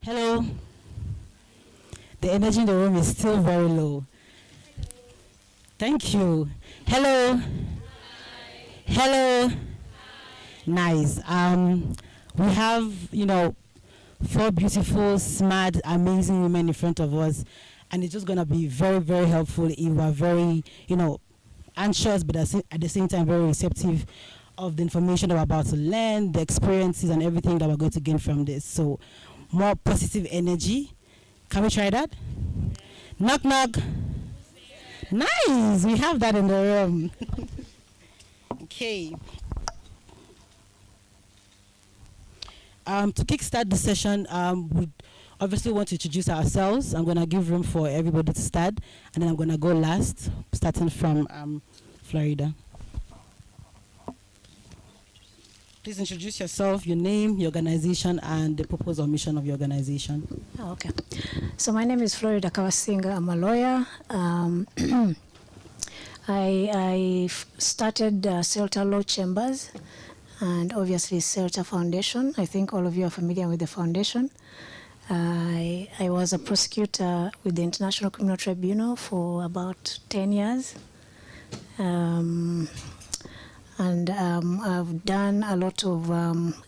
Hello. The energy in the room is still very low. Thank you. Hello. Hello. Nice. We have, four beautiful, smart, amazing women in front of us, and it's just gonna be very, very helpful if we're very, anxious, but at the same time very receptive of the information that we're about to learn, the experiences, and everything that we're going to gain from this. So, more positive energy. Can we try that? Knock, knock. Nice. We have that in the room. Okay. To kickstart the session, we obviously want to introduce ourselves. I'm going to give room for everybody to start, and then I'm going to go last, starting from Florida. Please introduce yourself, your name, your organization, and the purpose or mission of your organization. Oh, okay. So my name is Florida Kawasinga. I'm a lawyer. I started SRHR Law Chambers and obviously SRHR Foundation. I think all of you are familiar with the foundation. I was a prosecutor with the International Criminal Tribunal for about 10 years. And I've done a lot of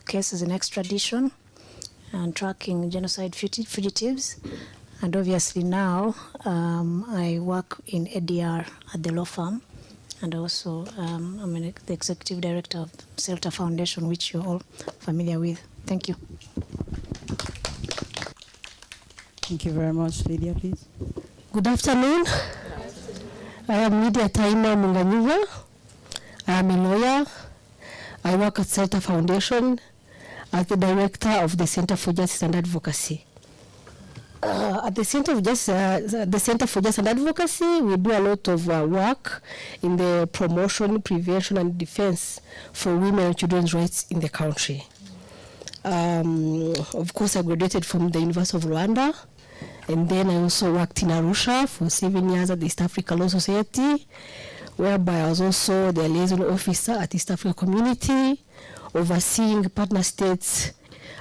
cases in extradition and tracking genocide fugitives. And obviously now I work in ADR at the law firm. And also I'm the executive director of SRHR Foundation, which you're all familiar with. Thank you. Thank you very much. Lydia, please. Good afternoon. I am Lydia Taima Munganyuva. I am a lawyer. I work at SRHR Foundation as the director of the Center for Justice and Advocacy. At the Center for Justice and Advocacy, we do a lot of work in the promotion, prevention, and defense for women and children's rights in the country. Of course, I graduated from the University of Rwanda, and then I also worked in Arusha for 7 years at the East Africa Law Society, whereby I was also the liaison officer at East Africa Community, overseeing partner states'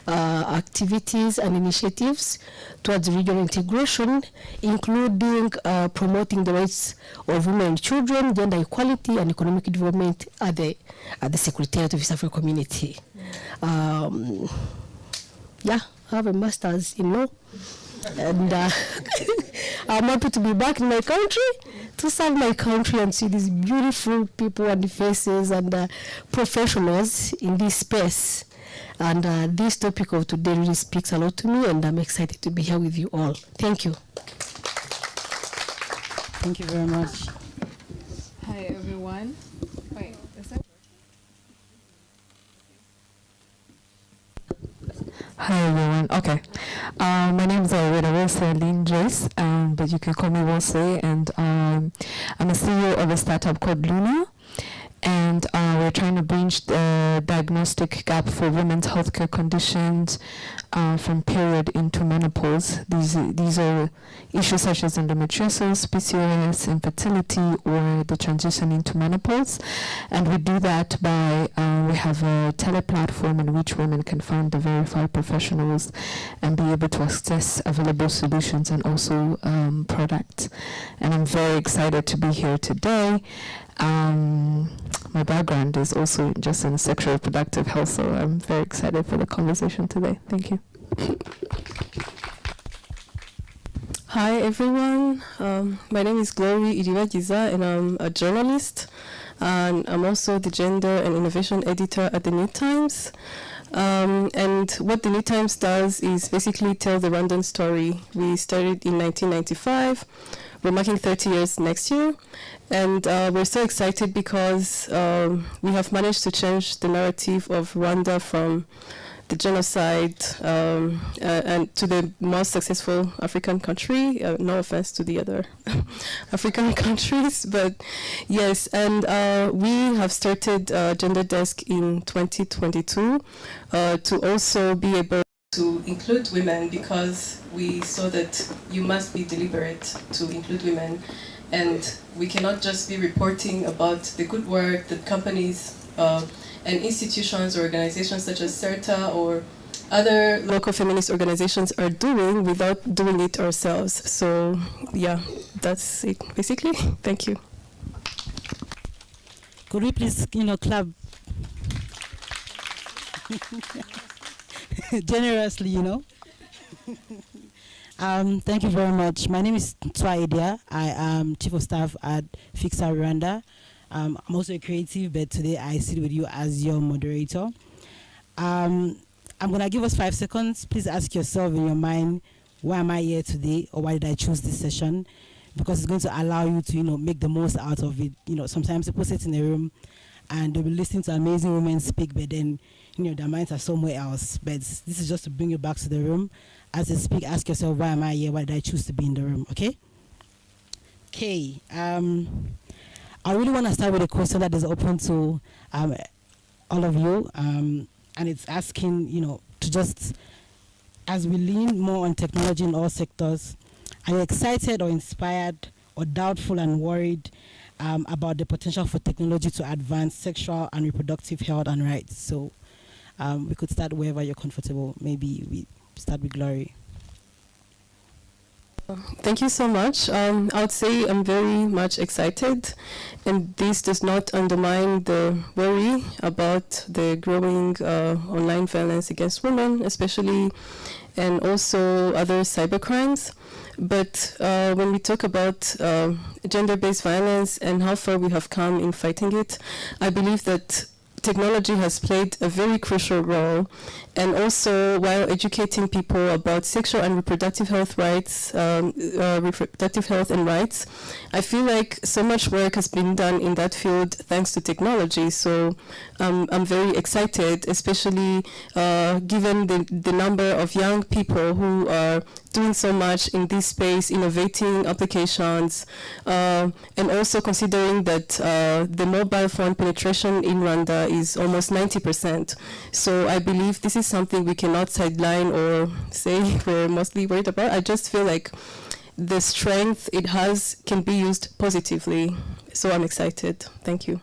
activities and initiatives towards regional integration, including promoting the rights of women and children, gender equality, and economic development at the Secretariat of East Africa Community. Yeah, I have a master's in law. And I'm happy to be back in my country to serve my country and see these beautiful people and faces and professionals in this space. And this topic of today really speaks a lot to me, and I'm excited to be here with you all. Thank you. Thank you very much. Hi, everyone. Wait, is that? Hi, everyone. Okay. My name is Lynn Joyce, but you can call me Wose, and I'm a CEO of a startup called Luna. And we're trying to bridge the diagnostic gap for women's healthcare conditions from period into menopause. These are issues such as endometriosis, PCOS, infertility, or the transition into menopause. And we do that by, we have a tele-platform in which women can find the verified professionals and be able to access available solutions and also products. And I'm very excited to be here today. My background is also just in sexual reproductive health, so I'm very excited for the conversation today. Thank you. Hi everyone, my name is Glory Iribagiza, and I'm a journalist, and I'm also the gender and innovation editor at the New Times. And what the New Times does is basically tell the Rwandan story. We started in 1995. We're marking 30 years next year, and we're so excited because we have managed to change the narrative of Rwanda from the genocide and to the most successful African country. No offense to the other African countries, but yes. And we have started Gender Desk in 2022 to also be able to include women, because we saw that you must be deliberate to include women, and we cannot just be reporting about the good work that companies and institutions or organizations such as SRHR or other local feminist organizations are doing without doing it ourselves. So yeah, that's it basically. Thank you. Could we please, clap generously, Thank you very much. My name is Twa Edia. I am Chief of Staff at Fixa Rwanda. I'm also a creative, but today I sit with you as your moderator. I'm going to give us 5 seconds. Please ask yourself in your mind, why am I here today, or why did I choose this session? Because it's going to allow you to, make the most out of it. Sometimes people sit in a room and they'll be listening to amazing women speak, but then, their minds are somewhere else. But this is just to bring you back to the room. As they speak, ask yourself, why am I here? Why did I choose to be in the room? Okay? Okay. I really want to start with a question that is open to all of you. And it's asking, to just, as we lean more on technology in all sectors, are you excited or inspired or doubtful and worried about the potential for technology to advance sexual and reproductive health and rights? So we could start wherever you're comfortable. Maybe we start with Glory. Thank you so much. I would say I'm very much excited, and this does not undermine the worry about the growing online violence against women, especially, and also other cybercrimes. But when we talk about gender-based violence and how far we have come in fighting it, I believe that technology has played a very crucial role, and also while educating people about sexual and reproductive health rights, reproductive health and rights, I feel like so much work has been done in that field thanks to technology. So I'm very excited, especially given the number of young people who are doing so much in this space, innovating applications, and also considering that the mobile phone penetration in Rwanda is almost 90%. So I believe this is something we cannot sideline or say we're mostly worried about. I just feel like the strength it has can be used positively. So I'm excited. Thank you.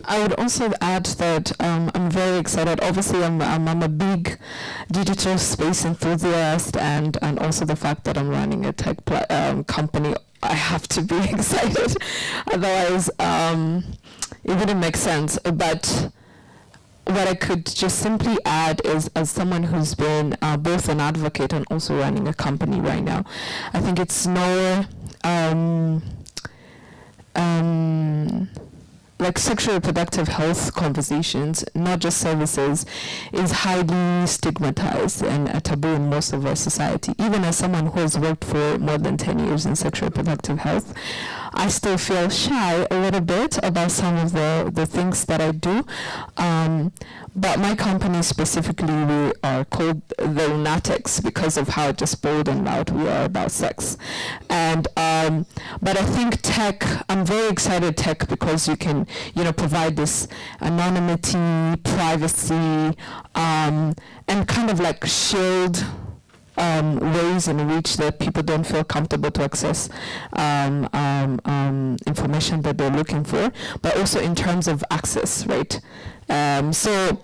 I would also add that I'm very excited. Obviously, I'm a big digital space enthusiast, and also the fact that I'm running a tech company, I have to be excited. Otherwise, it wouldn't make sense. But what I could just simply add is, as someone who's been both an advocate and also running a company right now, I think it's more like sexual reproductive health conversations, not just services, is highly stigmatized and a taboo in most of our society. Even as someone who has worked for more than 10 years in sexual reproductive health, I still feel shy a little bit about some of the things that I do. But my company specifically, we are called the Lunatics because of how just bold and loud we are about sex. And but I think tech, I'm very excited tech because you can, provide this anonymity, privacy, and kind of like shield ways in which that people don't feel comfortable to access information that they're looking for, but also in terms of access, right? So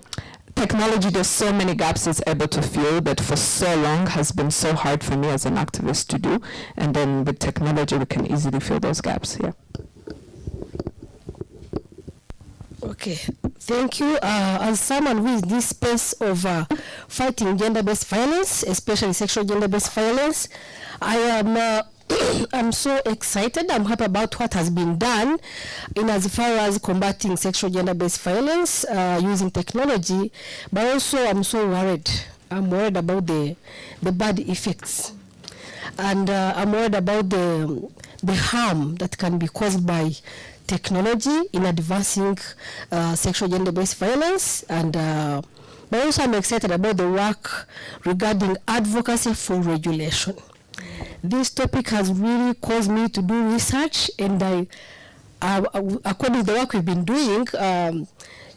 technology, there's so many gaps it's able to fill that for so long has been so hard for me as an activist to do, and then with technology we can easily fill those gaps. Yeah. Okay, thank you. As someone who is in this space of fighting gender-based violence, especially sexual gender-based violence, I am I'm so excited. I'm happy about what has been done in as far as combating sexual gender-based violence using technology, but also I'm so worried. I'm worried about the bad effects, and I'm worried about the harm that can be caused by technology in advancing sexual gender-based violence, and but also I'm excited about the work regarding advocacy for regulation. This topic has really caused me to do research, and according to the work we've been doing,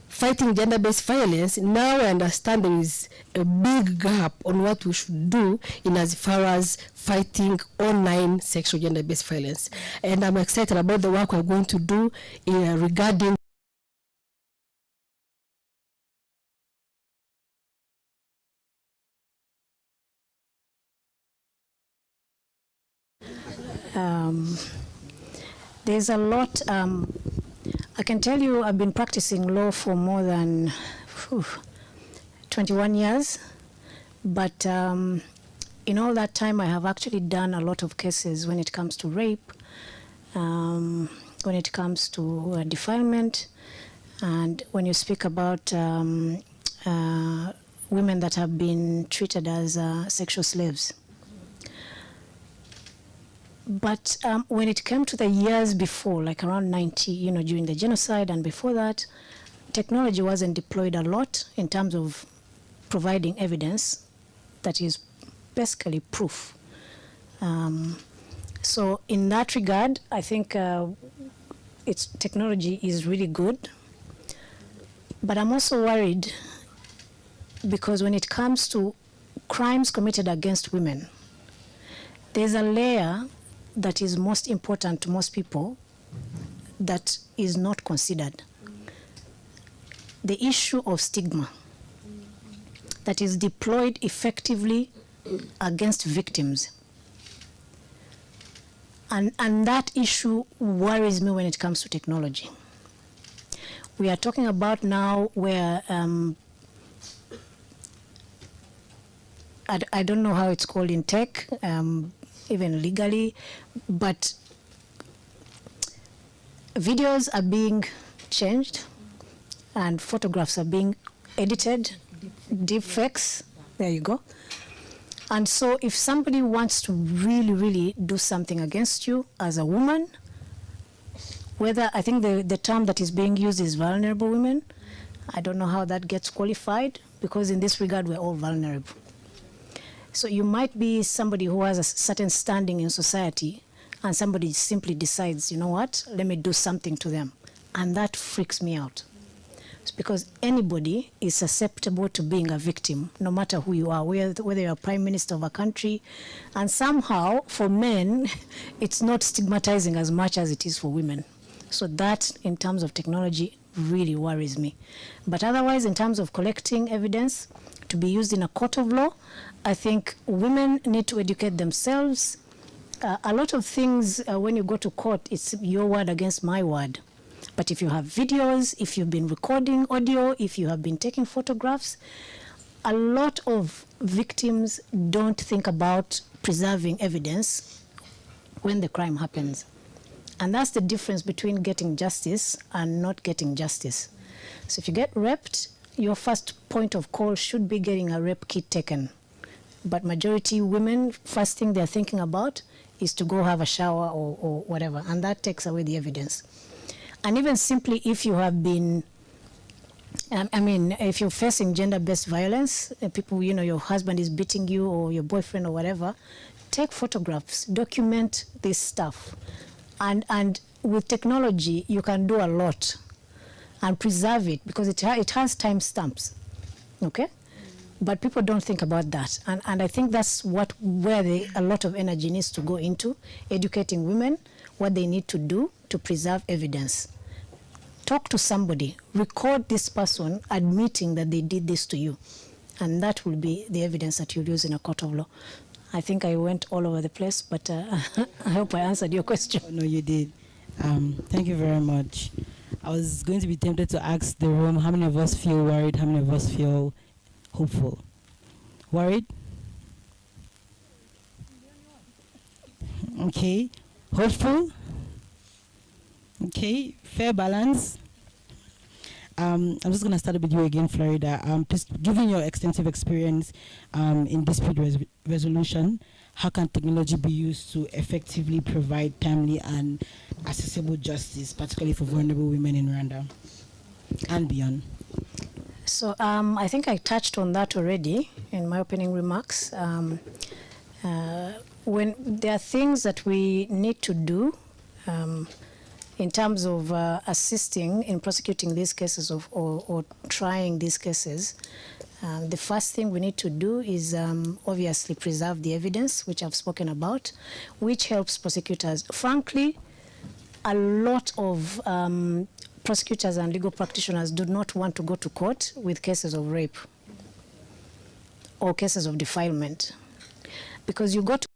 fighting gender-based violence, now I understand there is a big gap on what we should do in as far as fighting online sexual gender-based violence. And I'm excited about the work we're going to do regarding There's a lot. I can tell you I've been practicing law for more than 21 years, but in all that time I have actually done a lot of cases when it comes to rape, when it comes to defilement, and when you speak about women that have been treated as sexual slaves. But when it came to the years before, like around 90, you know, during the genocide and before that, technology wasn't deployed a lot in terms of providing evidence that is basically proof. So in that regard, I think technology is really good. But I'm also worried because when it comes to crimes committed against women, there's a layer that is most important to most people that is not considered. The issue of stigma that is deployed effectively against victims. And that issue worries me when it comes to technology. We are talking about now where, I don't know how it's called in tech, even legally, but videos are being changed and photographs are being edited, deepfakes, there you go. And so if somebody wants to really, really do something against you as a woman, whether, I think the term that is being used is vulnerable women, I don't know how that gets qualified, because in this regard, we're all vulnerable. So you might be somebody who has a certain standing in society, and somebody simply decides, you know what, let me do something to them. And that freaks me out. It's because anybody is susceptible to being a victim, no matter who you are, whether you're a prime minister of a country. And somehow, for men, it's not stigmatizing as much as it is for women. So that, in terms of technology, really worries me. But otherwise, in terms of collecting evidence to be used in a court of law, I think women need to educate themselves. A lot of things, when you go to court, it's your word against my word. But if you have videos, if you've been recording audio, if you have been taking photographs, a lot of victims don't think about preserving evidence when the crime happens. And that's the difference between getting justice and not getting justice. So if you get raped, your first point of call should be getting a rape kit taken. But majority women, first thing they're thinking about is to go have a shower or whatever, and that takes away the evidence. And even simply if you have been, if you're facing gender-based violence, people, you know, your husband is beating you or your boyfriend or whatever, take photographs, document this stuff. And with technology, you can do a lot and preserve it because it has timestamps, okay? But people don't think about that. And I think that's where a lot of energy needs to go into, educating women what they need to do to preserve evidence. Talk to somebody, record this person admitting that they did this to you. And that will be the evidence that you'll use in a court of law. I think I went all over the place, but I hope I answered your question. Oh, no, you did. Thank you very much. I was going to be tempted to ask the room, how many of us feel worried? How many of us feel hopeful? Worried? Okay. Hopeful? Okay. Fair balance? I'm just going to start with you again, Florida. Just given your extensive experience in dispute resolution, how can technology be used to effectively provide timely and accessible justice, particularly for vulnerable women in Rwanda and beyond? So I think I touched on that already in my opening remarks. When there are things that we need to do in terms of assisting in prosecuting these cases or trying these cases, the first thing we need to do is obviously preserve the evidence, which I've spoken about, which helps prosecutors. Frankly, a lot of prosecutors and legal practitioners do not want to go to court with cases of rape or cases of defilement, because you go to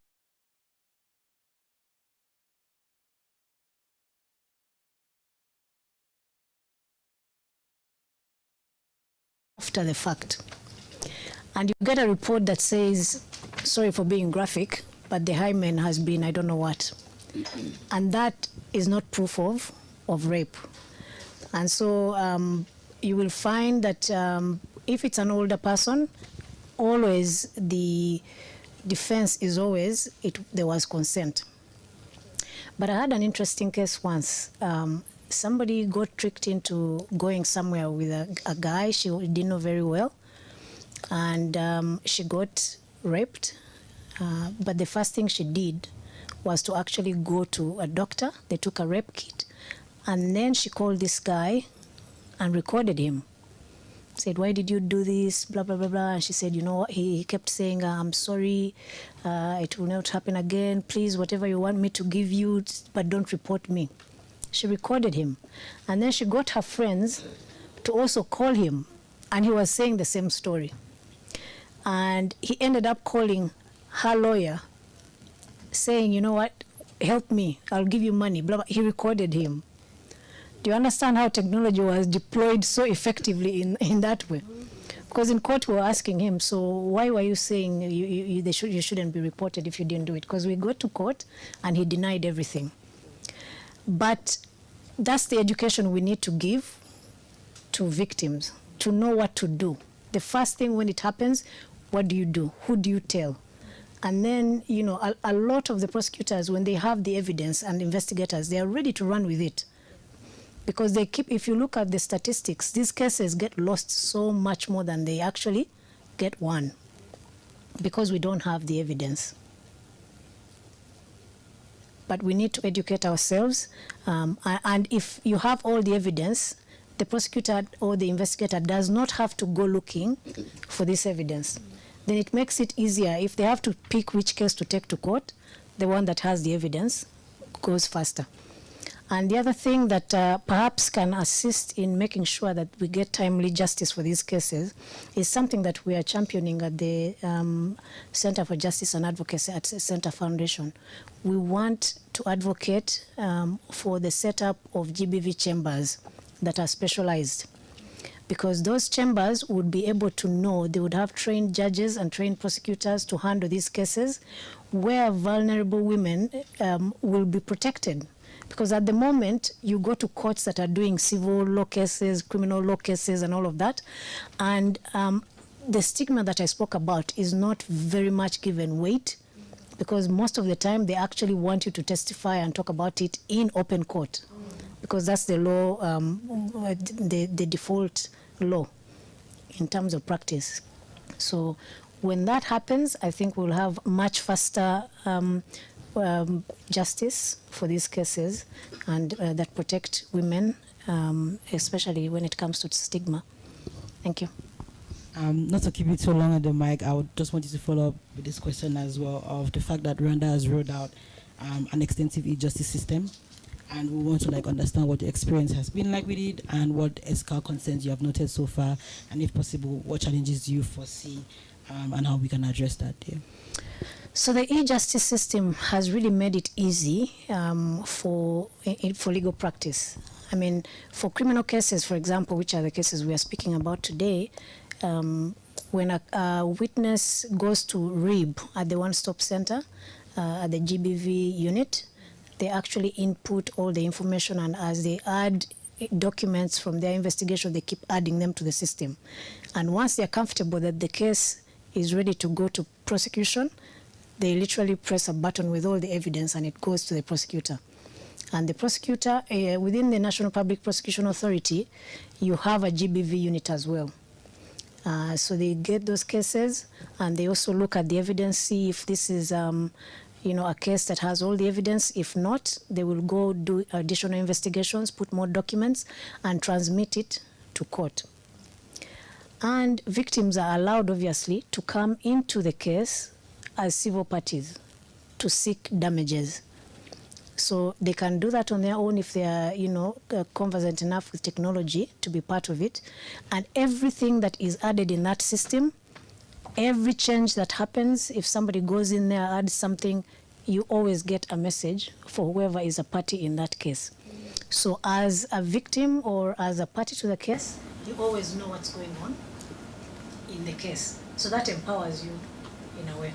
after the fact. And you get a report that says, sorry for being graphic, but the hymen has been I don't know what. And that is not proof of rape. And so you will find that if it's an older person, always the defense is always there was consent. But I had an interesting case once. Somebody got tricked into going somewhere with a guy she didn't know very well, and she got raped. But the first thing she did was to actually go to a doctor. They took a rape kit, and then she called this guy and recorded him. Said, why did you do this, blah, blah, blah, blah. And she said, you know, he kept saying, I'm sorry, it will not happen again. Please, whatever you want me to give you, but don't report me. She recorded him. And then she got her friends to also call him. And he was saying the same story. And he ended up calling her lawyer, saying, you know what, help me, I'll give you money, blah, blah. He recorded him. Do you understand how technology was deployed so effectively in that way? Because in court we were asking him, so why were you saying you shouldn't be reported if you didn't do it? Because we got to court and he denied everything. But that's the education we need to give to victims, to know what to do. The first thing when it happens, what do you do? Who do you tell? And then, you know, a lot of the prosecutors, when they have the evidence and investigators, they are ready to run with it. Because they keep, if you look at the statistics, these cases get lost so much more than they actually get won, because we don't have the evidence. But we need to educate ourselves, and if you have all the evidence, the prosecutor or the investigator does not have to go looking for this evidence. Then it makes it easier. If they have to pick which case to take to court, the one that has the evidence goes faster. And the other thing that perhaps can assist in making sure that we get timely justice for these cases is something that we are championing at the Center for Justice and Advocacy at Center Foundation. We want to advocate for the setup of GBV chambers that are specialized, because those chambers would be able to know, they would have trained judges and trained prosecutors to handle these cases where vulnerable women will be protected. Because at the moment, you go to courts that are doing civil law cases, criminal law cases, and all of that, and the stigma that I spoke about is not very much given weight, because most of the time they actually want you to testify and talk about it in open court, because that's the law, the default law in terms of practice. So when that happens, I think we'll have much faster justice for these cases, and that protect women, especially when it comes to stigma. Thank you. Not to keep it so long on the mic, I would just want you to follow up with this question as well, of the fact that Rwanda has rolled out an extensive e-justice system, and we want to understand what the experience has been like with it, and what ethical concerns you have noted so far, and if possible, what challenges do you foresee, and how we can address that there. So the e-justice system has really made it easy for legal practice. I mean, for criminal cases, for example, which are the cases we are speaking about today, when a witness goes to RIB at the one-stop center, at the GBV unit, they actually input all the information, and as they add documents from their investigation, they keep adding them to the system. And once they're comfortable that the case is ready to go to prosecution, they literally press a button with all the evidence and it goes to the prosecutor. And the prosecutor, within the National Public Prosecution Authority, you have a GBV unit as well. So they get those cases, and they also look at the evidence, see if this is a case that has all the evidence. If not, they will go do additional investigations, put more documents, and transmit it to court. And victims are allowed, obviously, to come into the case as civil parties to seek damages. So they can do that on their own if they are, conversant enough with technology to be part of it. And everything that is added in that system, every change that happens, if somebody goes in there, adds something, you always get a message for whoever is a party in that case. So as a victim or as a party to the case, you always know what's going on. in the case. So that empowers you in a way.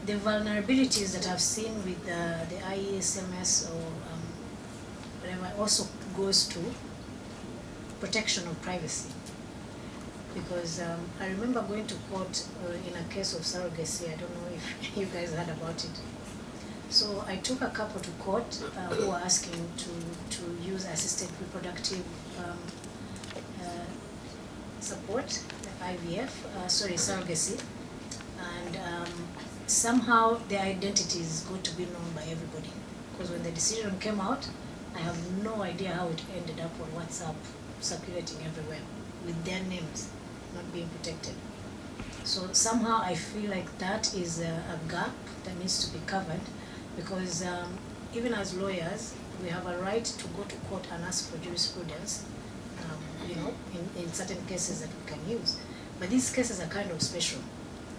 The vulnerabilities that I've seen with the IESMS or whatever also goes to protection of privacy. Because I remember going to court in a case of surrogacy. I don't know if you guys heard about it. So I took a couple to court who were asking to use assisted reproductive support, IVF, surrogacy, and somehow their identities got to be known by everybody. Because when the decision came out, I have no idea how it ended up on WhatsApp, circulating everywhere, with their names not being protected. So somehow I feel like that is a gap that needs to be covered, because even as lawyers, we have a right to go to court and ask for jurisprudence, you know, in certain cases that we can use. But these cases are kind of special.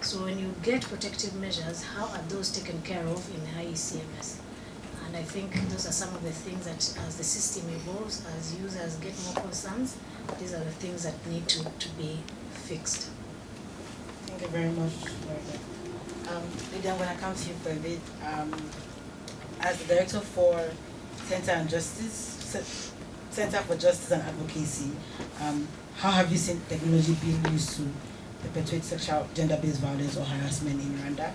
So when you get protective measures, how are those taken care of in the IECMS? And I think those are some of the things that as the system evolves, as users get more concerns, these are the things that need to be fixed. Thank you very much. Lydia, I'm going to come to you for a bit. As the director for Center for Justice and Advocacy, how have you seen technology being used to perpetuate sexual, gender-based violence or harassment in Rwanda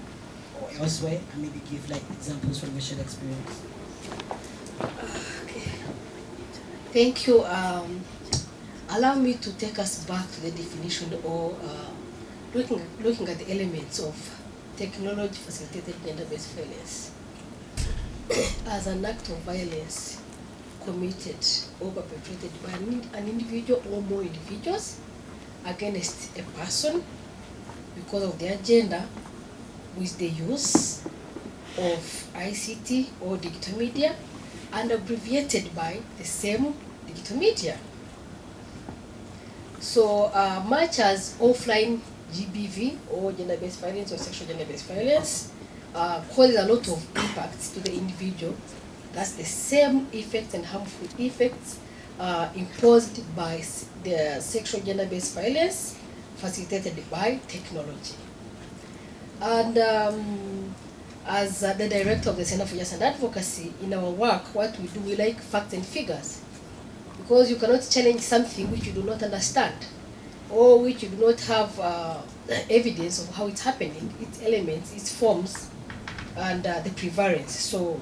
or elsewhere, and maybe give like examples from your shared experience? Okay. Thank you. Allow me to take us back to the definition or looking at the elements of technology-facilitated gender-based violence as an act of violence committed or perpetrated by an individual or more individuals against a person because of their gender with the use of ICT or digital media and abbreviated by the same digital media. So much as offline GBV or gender-based violence or sexual gender-based violence causes a lot of impacts to the individual, that's the same effects and harmful effects imposed by the sexual gender-based violence facilitated by technology. And as the director of the Center for Justice and Advocacy, in our work, what we do, we like facts and figures. Because you cannot challenge something which you do not understand or which you do not have evidence of how it's happening, its elements, its forms, and the prevalence. So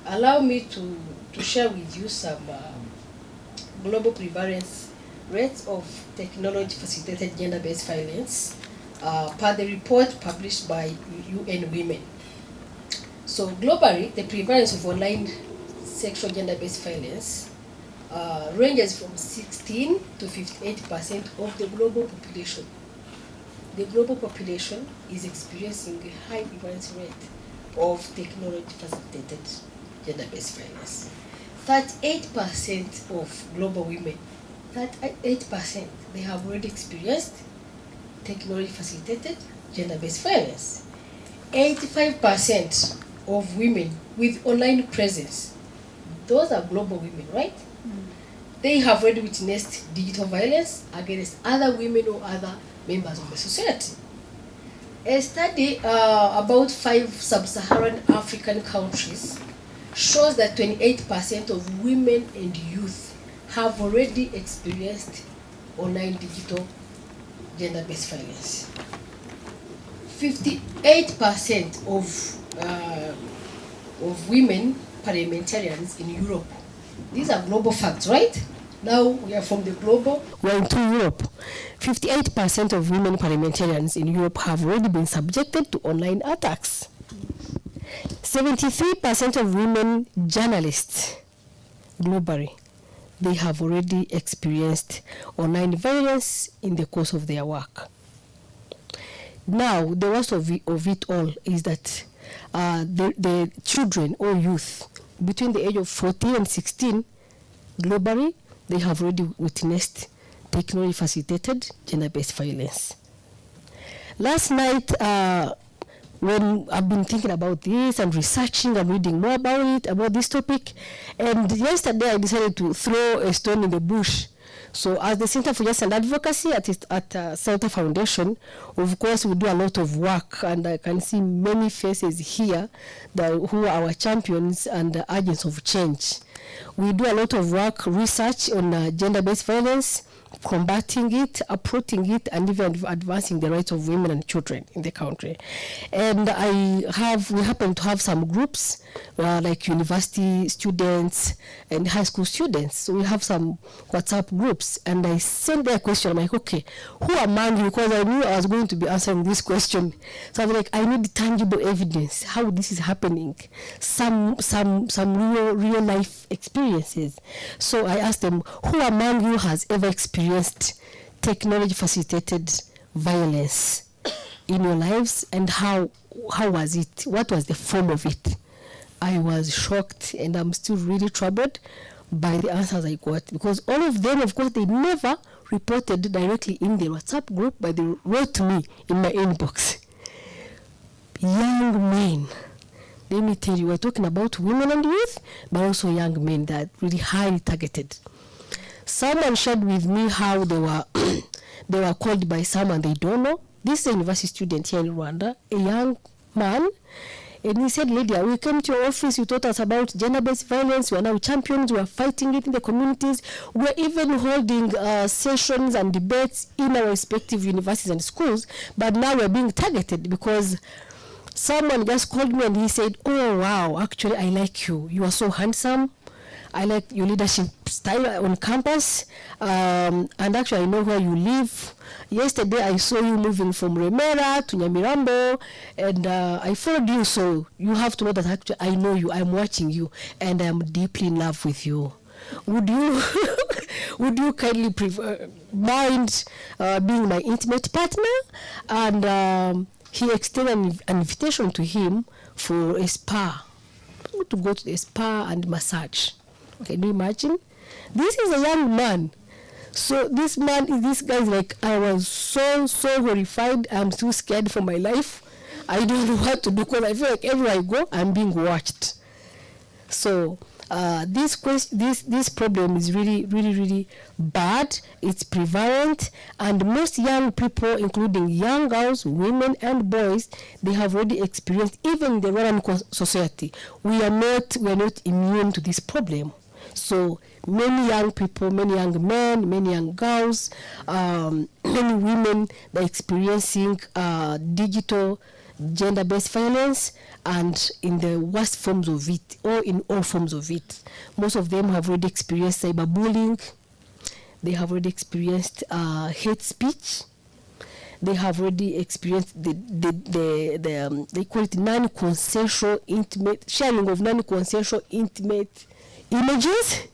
allow me to share with you some global prevalence rates of technology-facilitated gender-based violence per the report published by UN Women. So globally, the prevalence of online sexual gender-based violence ranges from 16 to 58% of the global population. The global population is experiencing a high prevalence rate of technology-facilitated gender-based violence. 38% of global women, 38%, they have already experienced technology-facilitated gender-based violence. 85% of women with online presence, those are global women, right? They have already witnessed digital violence against other women or other members of the society. A study about 5 sub-Saharan African countries shows that 28% of women and youth have already experienced online digital gender-based violence. 58% of women parliamentarians in Europe. These are global facts, right? Now we are from the global, we're into Europe. 58% of women parliamentarians in Europe have already been subjected to online attacks. 73% of women journalists globally, they have already experienced online violence in the course of their work. Now, the worst of it all is that the children or youth between the age of 14 and 16 globally, they have already witnessed technology-facilitated gender-based violence. Last night, when I've been thinking about this and researching and reading more about it, about this topic, and yesterday I decided to throw a stone in the bush So as the Center for Justice and Advocacy at Center Foundation, of course, we do a lot of work, and I can see many faces here who are our champions and agents of change. We do a lot of work, research on gender-based violence, combating it, uprooting it, and even advancing the rights of women and children in the country. And we happen to have some groups like university students and high school students. So we have some WhatsApp groups, and I sent their question. I'm like, okay, who among you? Because I knew I was going to be answering this question. So I was like, I need tangible evidence how this is happening, some real life experiences. So I asked them, who among you has ever experienced technology facilitated violence in your lives, and how was it? What was the form of it? I was shocked, and I'm still really troubled by the answers I got, because all of them, of course, they never reported directly in the WhatsApp group, but they wrote to me in my inbox. Young men, let me tell you, we're talking about women and youth, but also young men that are really highly targeted. Someone shared with me how they were called by someone they don't know. This is a university student here in Rwanda, a young man, and he said, Lydia, we came to your office, you taught us about gender-based violence, we are now champions, we are fighting it in the communities, we are even holding sessions and debates in our respective universities and schools, but now we're being targeted because someone just called me and he said, oh wow, actually I like you, you are so handsome, I like your leadership style on campus, and actually I know where you live. Yesterday I saw you moving from Remera to Nyamirambo, and I followed you, so you have to know that actually I know you, I'm watching you, and I'm deeply in love with you. Would you kindly mind being my intimate partner? And he extended an invitation to him for a spa, to go to the spa and massage. Can you imagine? This is a young man. So this guy is like, I was so horrified. I'm still scared for my life. I don't know what to do because I feel like everywhere I go, I'm being watched. So this problem is really bad. It's prevalent, and most young people, including young girls, women, and boys, they have already experienced. Even in the Rwandan society, we are not immune to this problem. So many young people, many young men, many young girls, many women, they're experiencing digital gender-based violence, and in the worst forms of it, or in all forms of it. Most of them have already experienced cyberbullying. They have already experienced hate speech. They have already experienced they call it non-consensual intimate sharing of non-consensual intimate images,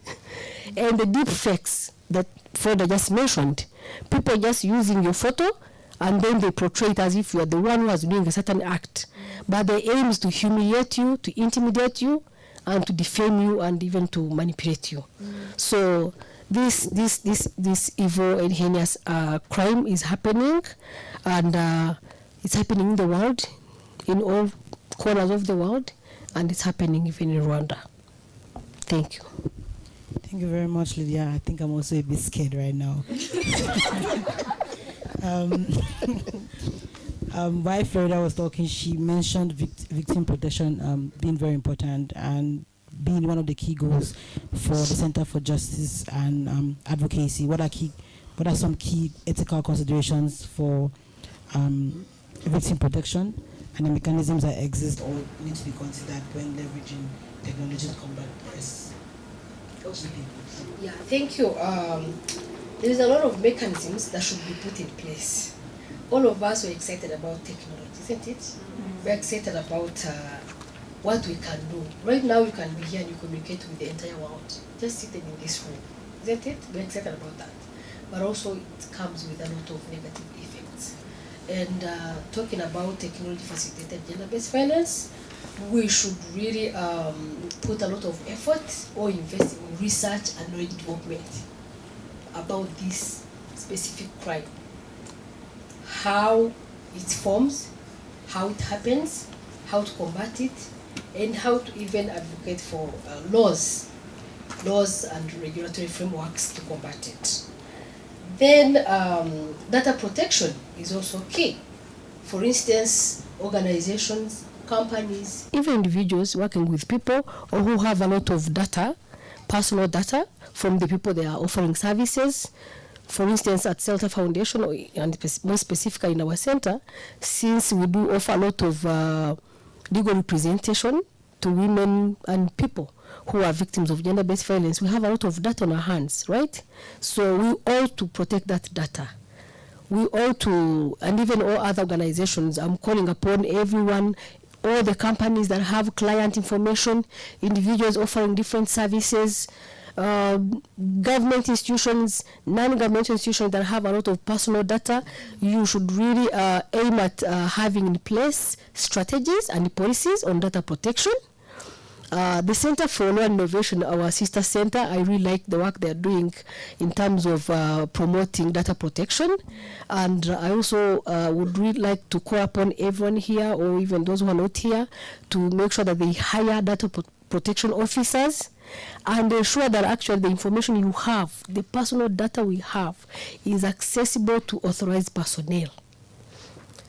and the deep fakes that Freda just mentioned. People just using your photo, and then they portray it as if you are the one who was doing a certain act. But the aim is to humiliate you, to intimidate you, and to defame you, and even to manipulate you. So this evil and heinous crime is happening, and it's happening in the world, in all corners of the world, and it's happening even in Rwanda. Thank you. Thank you very much, Lydia. I think I'm also a bit scared right now. While Florida was talking, she mentioned victim protection being very important and being one of the key goals for the Center for Justice and Advocacy. What are some key ethical considerations for victim protection and the mechanisms that exist or need to be considered when leveraging technology to combat this? Yeah, thank you. There is a lot of mechanisms that should be put in place. All of us are excited about technology, isn't it? Mm-hmm. We're excited about what we can do. Right now, you can be here and you communicate with the entire world, just sitting in this room, isn't it? We're excited about that. But also, it comes with a lot of negative effects. And talking about technology-facilitated gender-based violence, we should really put a lot of effort or invest in research and knowledge development about this specific crime. How it forms, how it happens, how to combat it, and how to even advocate for laws and regulatory frameworks to combat it. Then data protection is also key. For instance, organizations, companies, even individuals working with people or who have a lot of data, personal data from the people they are offering services. For instance, at Celta Foundation, and more specifically in our center, since we do offer a lot of legal representation to women and people who are victims of gender-based violence, we have a lot of data on our hands, right? So we ought to protect that data. We ought to, and even all other organizations, I'm calling upon everyone, all the companies that have client information, individuals offering different services, government institutions, non-government institutions that have a lot of personal data, you should really aim at having in place strategies and policies on data protection. The Center for Law and Innovation, our sister center, I really like the work they're doing in terms of promoting data protection. And I also would really like to call upon everyone here, or even those who are not here, to make sure that they hire data protection officers and ensure that actually the information you have, the personal data we have, is accessible to authorized personnel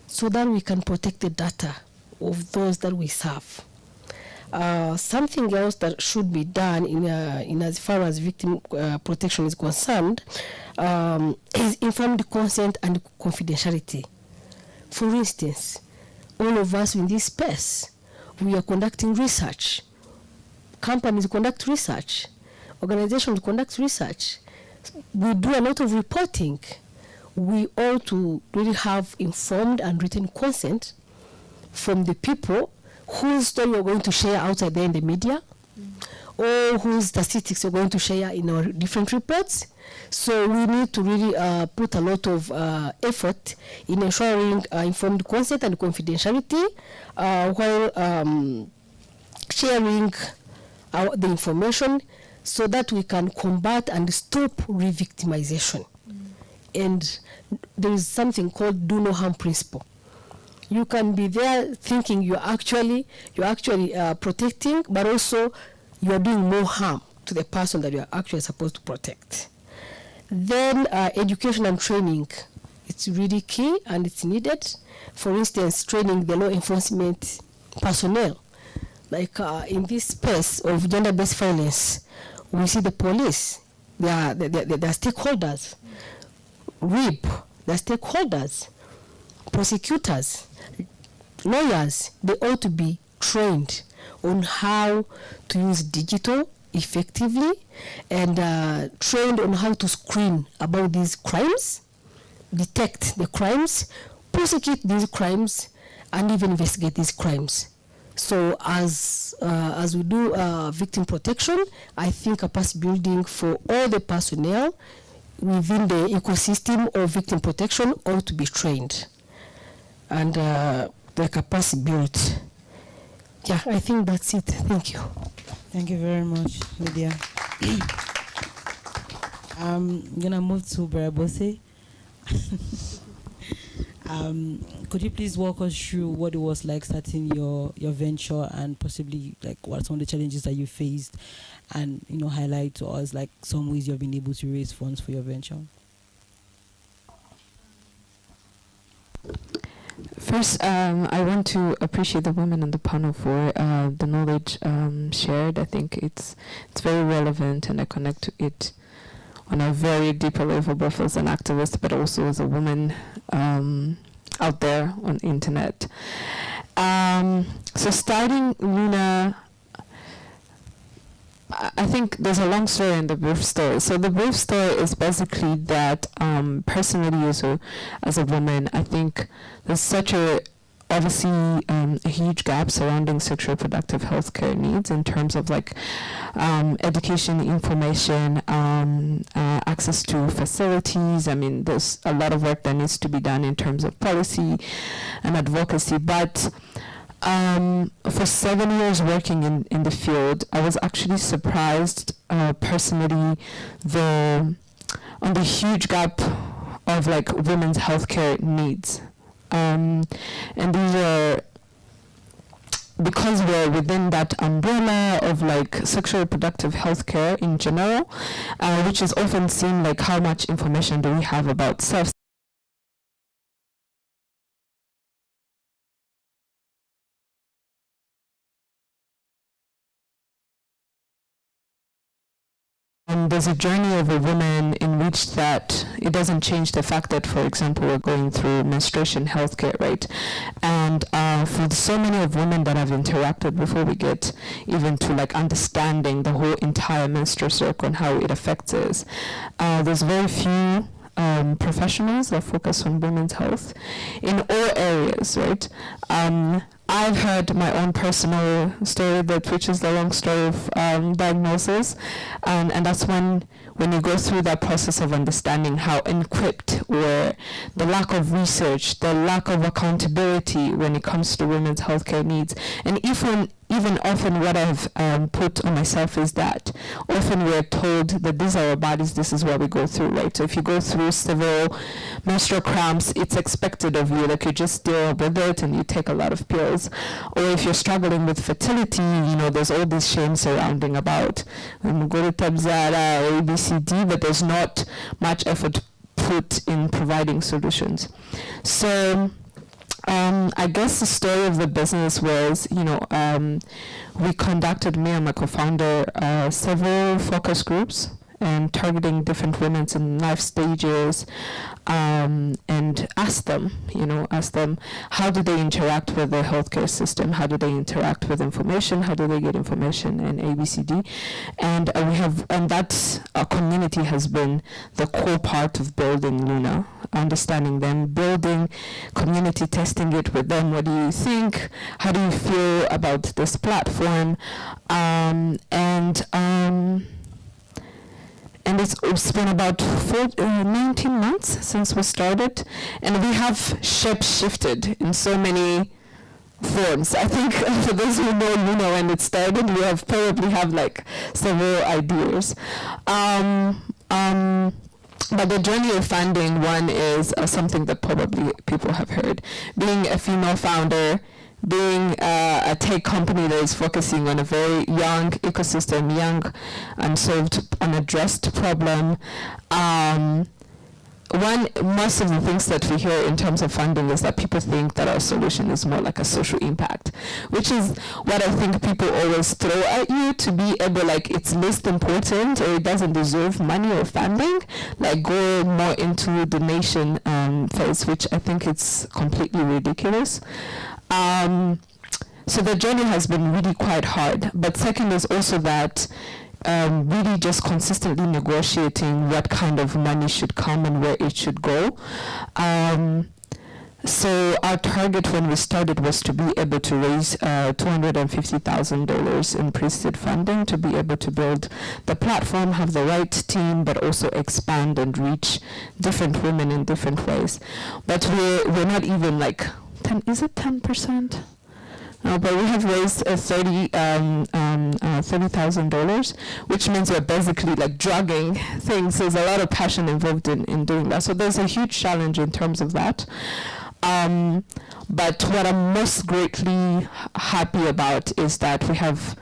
so that we can protect the data of those that we serve. Something else that should be done in as far as victim protection is concerned is informed consent and confidentiality. For instance, all of us in this space, we are conducting research. Companies conduct research. Organizations conduct research. We do a lot of reporting. We ought to really have informed and written consent from the people whose story we're going to share outside there in the media, or whose statistics we're going to share in our different reports. So we need to really put a lot of effort in ensuring informed consent and confidentiality while sharing the information so that we can combat and stop re-victimization. And there is something called do no harm principle. You can be there thinking you're actually protecting, but also you're doing more harm to the person that you're actually supposed to protect. Then education and training, it's really key and it's needed. For instance, training the law enforcement personnel. Like in this space of gender-based violence, we see the police, they are stakeholders. RIP, they're stakeholders. Prosecutors, lawyers, they ought to be trained on how to use digital effectively and trained on how to screen about these crimes, detect the crimes, prosecute these crimes, and even investigate these crimes. So as we do victim protection, I think capacity building for all the personnel within the ecosystem of victim protection ought to be trained and the capacity built. Yeah, I think that's it. Thank you. Thank you very much, Lydia. I'm gonna move to Barabose. Could you please walk us through what it was like starting your venture, and possibly like what are some of the challenges that you faced, and highlight to us like some ways you've been able to raise funds for your venture? First, I want to appreciate the women on the panel for the knowledge shared. I think it's very relevant, and I connect to it on a very deeper level, both as an activist, but also as a woman out there on the internet. So starting Luna, I think there's a long story in the brief story. So the brief story is basically that personally as a woman, I think there's such obviously a huge gap surrounding sexual reproductive health care needs in terms of like education, information, access to facilities. I mean, there's a lot of work that needs to be done in terms of policy and advocacy, but for 7 years working in the field, I was actually surprised personally on the huge gap of like women's healthcare needs. And these are because we're within that umbrella of like sexual reproductive health care in general, which is often seen like how much information do we have about sex. There's a journey of a woman in which that it doesn't change the fact that, for example, we're going through menstruation healthcare, right? And for so many of women that I've interacted before we get even to like understanding the whole entire menstrual cycle and how it affects us, there's very few professionals that focus on women's health in all areas, right? I've heard my own personal story, which is the long story of diagnosis, and that's when you go through that process of understanding how encrypt or the lack of research, the lack of accountability when it comes to women's healthcare needs, and even often what I've put on myself is that often we're told that these are our bodies, this is what we go through, right? So if you go through severe menstrual cramps, it's expected of you, like you just deal with it and you take a lot of pills. Or if you're struggling with fertility, there's all this shame surrounding about go to Tabzara, ABCD, but there's not much effort put in providing solutions. So I guess the story of the business was, we conducted, me and my co-founder, several focus groups and targeting different women in life stages, and ask them how do they interact with the healthcare system, how do they interact with information, how do they get information, and ABCD, and that's our community has been the core part of building Luna, understanding them, building community, testing it with them. What do you think? How do you feel about this platform? And it's been about 19 months since we started, and we have shifted in so many forms. I think for those who know Luna when it started, we probably have like several ideas. But the journey of funding, one is something that probably people have heard. Being a female founder, being a tech company that is focusing on a very young ecosystem, young, unsolved, unaddressed problem. Most of the things that we hear in terms of funding is that people think that our solution is more like a social impact, which is what I think people always throw at you to be able, like, it's least important or it doesn't deserve money or funding, like go more into donation phase, which I think it's completely ridiculous. So the journey has been really quite hard. But second is also that really just consistently negotiating what kind of money should come and where it should go. So our target when we started was to be able to raise $250,000 in pre-seed funding to be able to build the platform, have the right team, but also expand and reach different women in different ways. But we're not even like 10, is it 10%? No, but we have raised $30,000, which means we're basically like drugging things. There's a lot of passion involved in doing that. So there's a huge challenge in terms of that. But what I'm most greatly happy about is that we have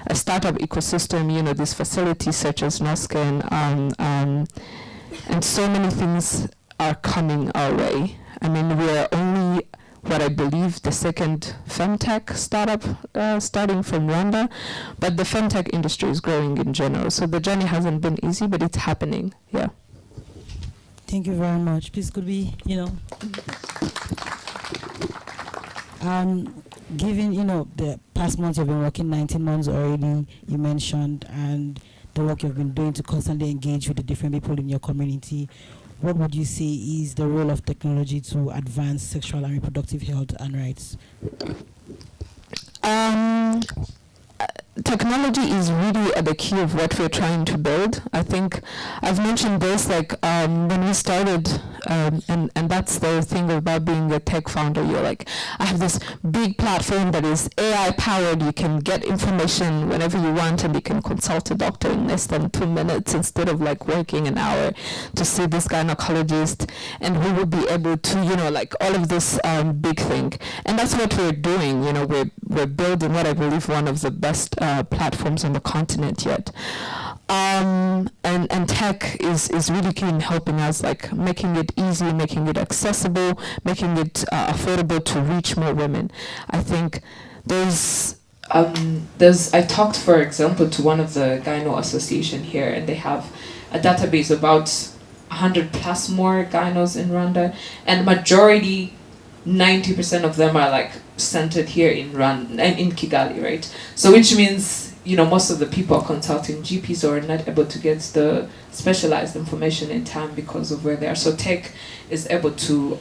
a startup ecosystem, these facilities such as Nosken, and so many things are coming our way. I mean, we're only what I believe the second femtech startup starting from Rwanda, but the femtech industry is growing in general. So the journey hasn't been easy, but it's happening. Yeah. Thank you very much. Please, could we, given the past months you've been working 19 months already, you mentioned, and the work you've been doing to constantly engage with the different people in your community, what would you say is the role of technology to advance sexual and reproductive health and rights? Technology is really at the key of what we're trying to build. I think I've mentioned this, like when we started, and that's the thing about being a tech founder. You're like, I have this big platform that is AI powered. You can get information whenever you want, and you can consult a doctor in less than 2 minutes instead of like working an hour to see this gynecologist. And we will be able to, like all of this big thing. And that's what we're doing. we're building what I believe one of the best platforms on the continent yet. And tech is really key in helping us, like making it easy, making it accessible, making it affordable to reach more women. I think I talked, for example, to one of the gyno association here, and they have a database about 100 plus more gynos in Rwanda, and majority, 90% of them are like centered here in Kigali, right? So which means, you know, most of the people consulting GPs are not able to get the specialized information in time because of where they are. So tech is able to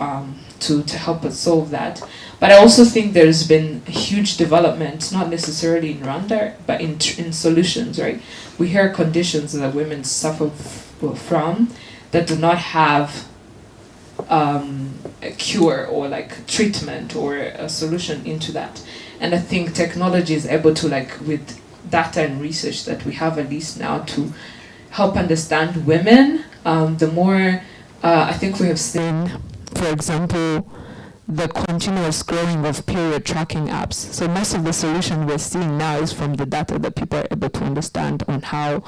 help us solve that. But I also think there's been a huge development, not necessarily in Rwanda, but in solutions, right? We hear conditions that women suffer from that do not have a cure or like treatment or a solution into that. And I think technology is able to, like, with data and research that we have at least now, to help understand women. The more I think we have seen, for example, the continuous growing of period tracking apps. So most of the solution we're seeing now is from the data that people are able to understand on how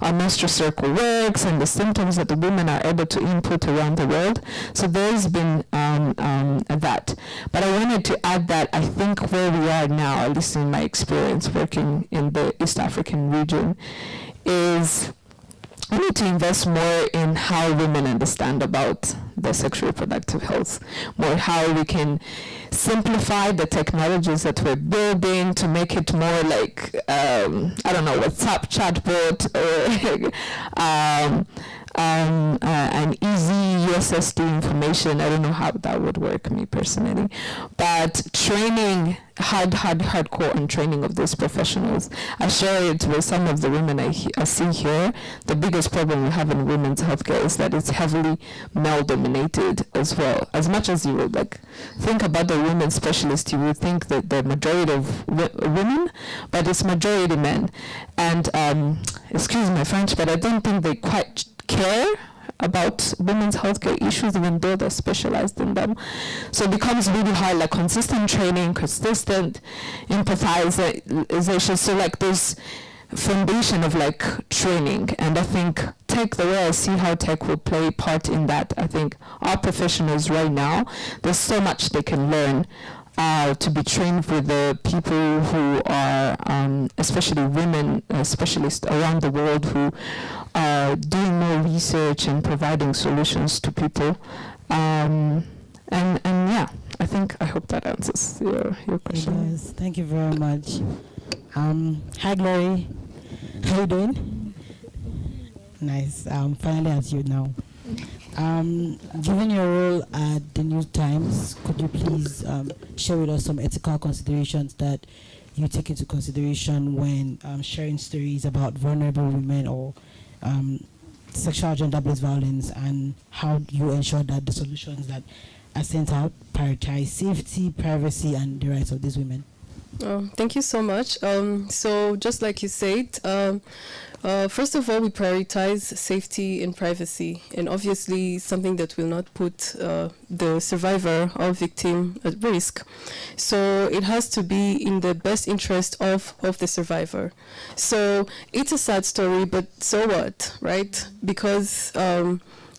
our menstrual cycle works and the symptoms that the women are able to input around the world. So there's been that. But I wanted to add that I think where we are now, at least in my experience working in the East African region, is we need to invest more in how women understand about their sexual reproductive health, more how we can simplify the technologies that we're building to make it more like, I don't know, WhatsApp chatbot or an easy USSD information. I don't know how that would work, me personally. But training, hardcore on training of these professionals. I share it with some of the women I see here. The biggest problem we have in women's healthcare is that it's heavily male-dominated as well. As much as you would like think about the women specialist, you would think that the majority of women, but it's majority men. And excuse my French, but I don't think they quite care about women's healthcare issues, even though they're specialized in them. So it becomes really hard, like consistent training, consistent empathization. So like there's foundation of like training, and I think tech, the way I see how tech will play part in that, I think our professionals right now, there's so much they can learn to be trained with the people who are, especially women specialists around the world, who are doing more research and providing solutions to people. And yeah, I hope that answers your question. Yes, thank you very much. Hi Glory, how you doing? Nice. Finally at you now. Given your role at the New Times, could you please share with us some ethical considerations that you take into consideration when sharing stories about vulnerable women or sexual gender-based violence, and how you ensure that the solutions that are sent out prioritize safety, privacy, and the rights of these women? Thank you so much. So just like you said, first of all, we prioritize safety and privacy, and obviously something that will not put the survivor or victim at risk. So it has to be in the best interest of the survivor. So it's a sad story, but so what, right? Because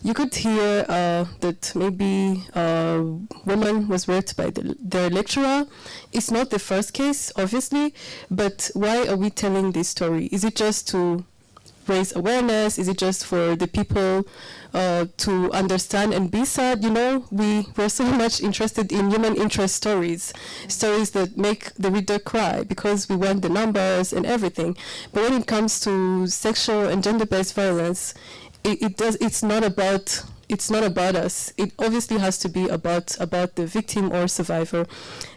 you could hear that maybe a woman was raped by their lecturer. It's not the first case, obviously, but why are we telling this story? Is it just to raise awareness? Is it just for the people to understand and be sad? You know, we're so much interested in human interest stories that make the reader cry because we want the numbers and everything. But when it comes to sexual and gender-based violence, it's not about us. It obviously has to be about the victim or survivor,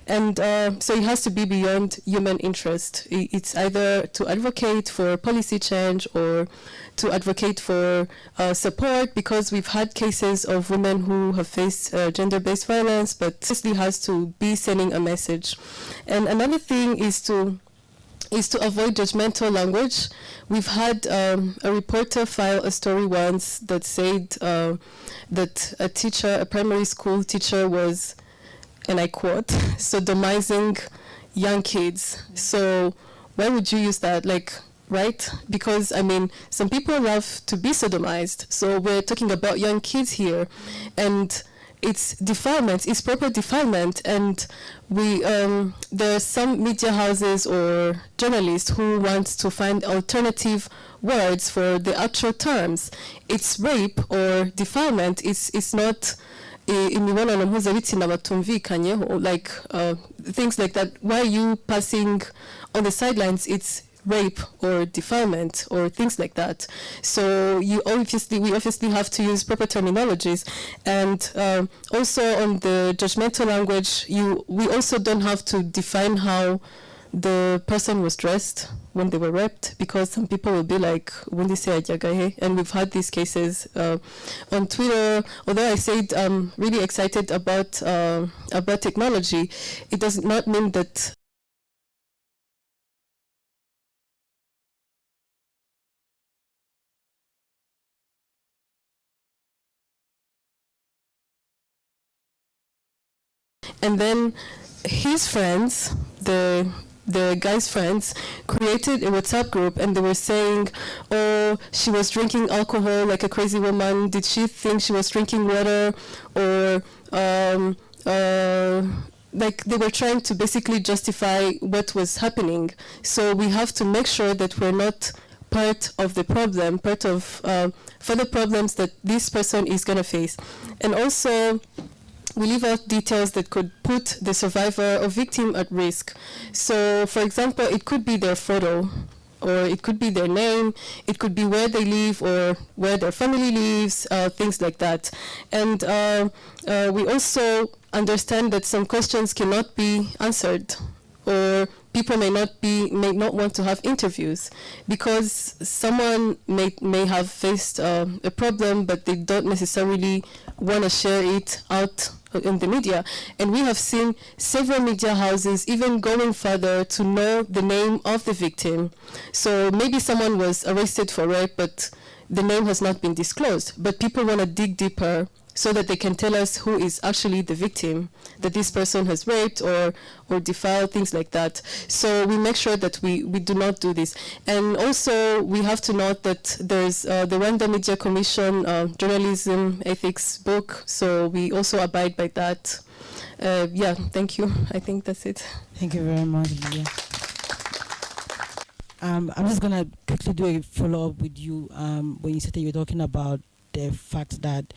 and so it has to be beyond human interest. It's either to advocate for policy change or to advocate for support, because we've had cases of women who have faced gender-based violence, but obviously has to be sending a message. And another thing is to avoid judgmental language. We've had a reporter file a story once that said that a primary school teacher was, and I quote, sodomizing young kids. So why would you use that? Like, right? Because, I mean, some people love to be sodomized. So we're talking about young kids here. And it's defilement, it's proper defilement. And there are some media houses or journalists who want to find alternative words for the actual terms. It's rape or defilement. It's not imibonano mpuzabitsina batumvikanyeho, like things like that. Why are you passing on the sidelines? It's rape or defilement or things like that. So we obviously have to use proper terminologies, and also on the judgmental language, we also don't have to define how the person was dressed when they were raped, because some people will be like, when they say ajagahe, and we've had these cases on Twitter. Although I said I'm really excited about technology, it does not mean that and then his friends, the guy's friends, created a WhatsApp group, and they were saying, oh, she was drinking alcohol like a crazy woman. Did she think she was drinking water? Or like they were trying to basically justify what was happening. So we have to make sure that we're not part of the problem, part of further problems that this person is going to face. And also, we leave out details that could put the survivor or victim at risk. So, for example, it could be their photo, or it could be their name, it could be where they live or where their family lives, things like that. And we also understand that some questions cannot be answered, or people may not want to have interviews because someone may have faced a problem, but they don't necessarily want to share it out in the media. And we have seen several media houses even going further to know the name of the victim. So maybe someone was arrested for rape, but the name has not been disclosed. But people want to dig deeper so that they can tell us who is actually the victim, that this person has raped or defiled, things like that. So we make sure that we do not do this. And also we have to note that there's the Rwanda Media Commission journalism ethics book, so we also abide by that. Yeah, thank you. I think that's it. Thank you very much, Lydia. I'm just going to quickly do a follow-up with you when you said that you were talking about the fact that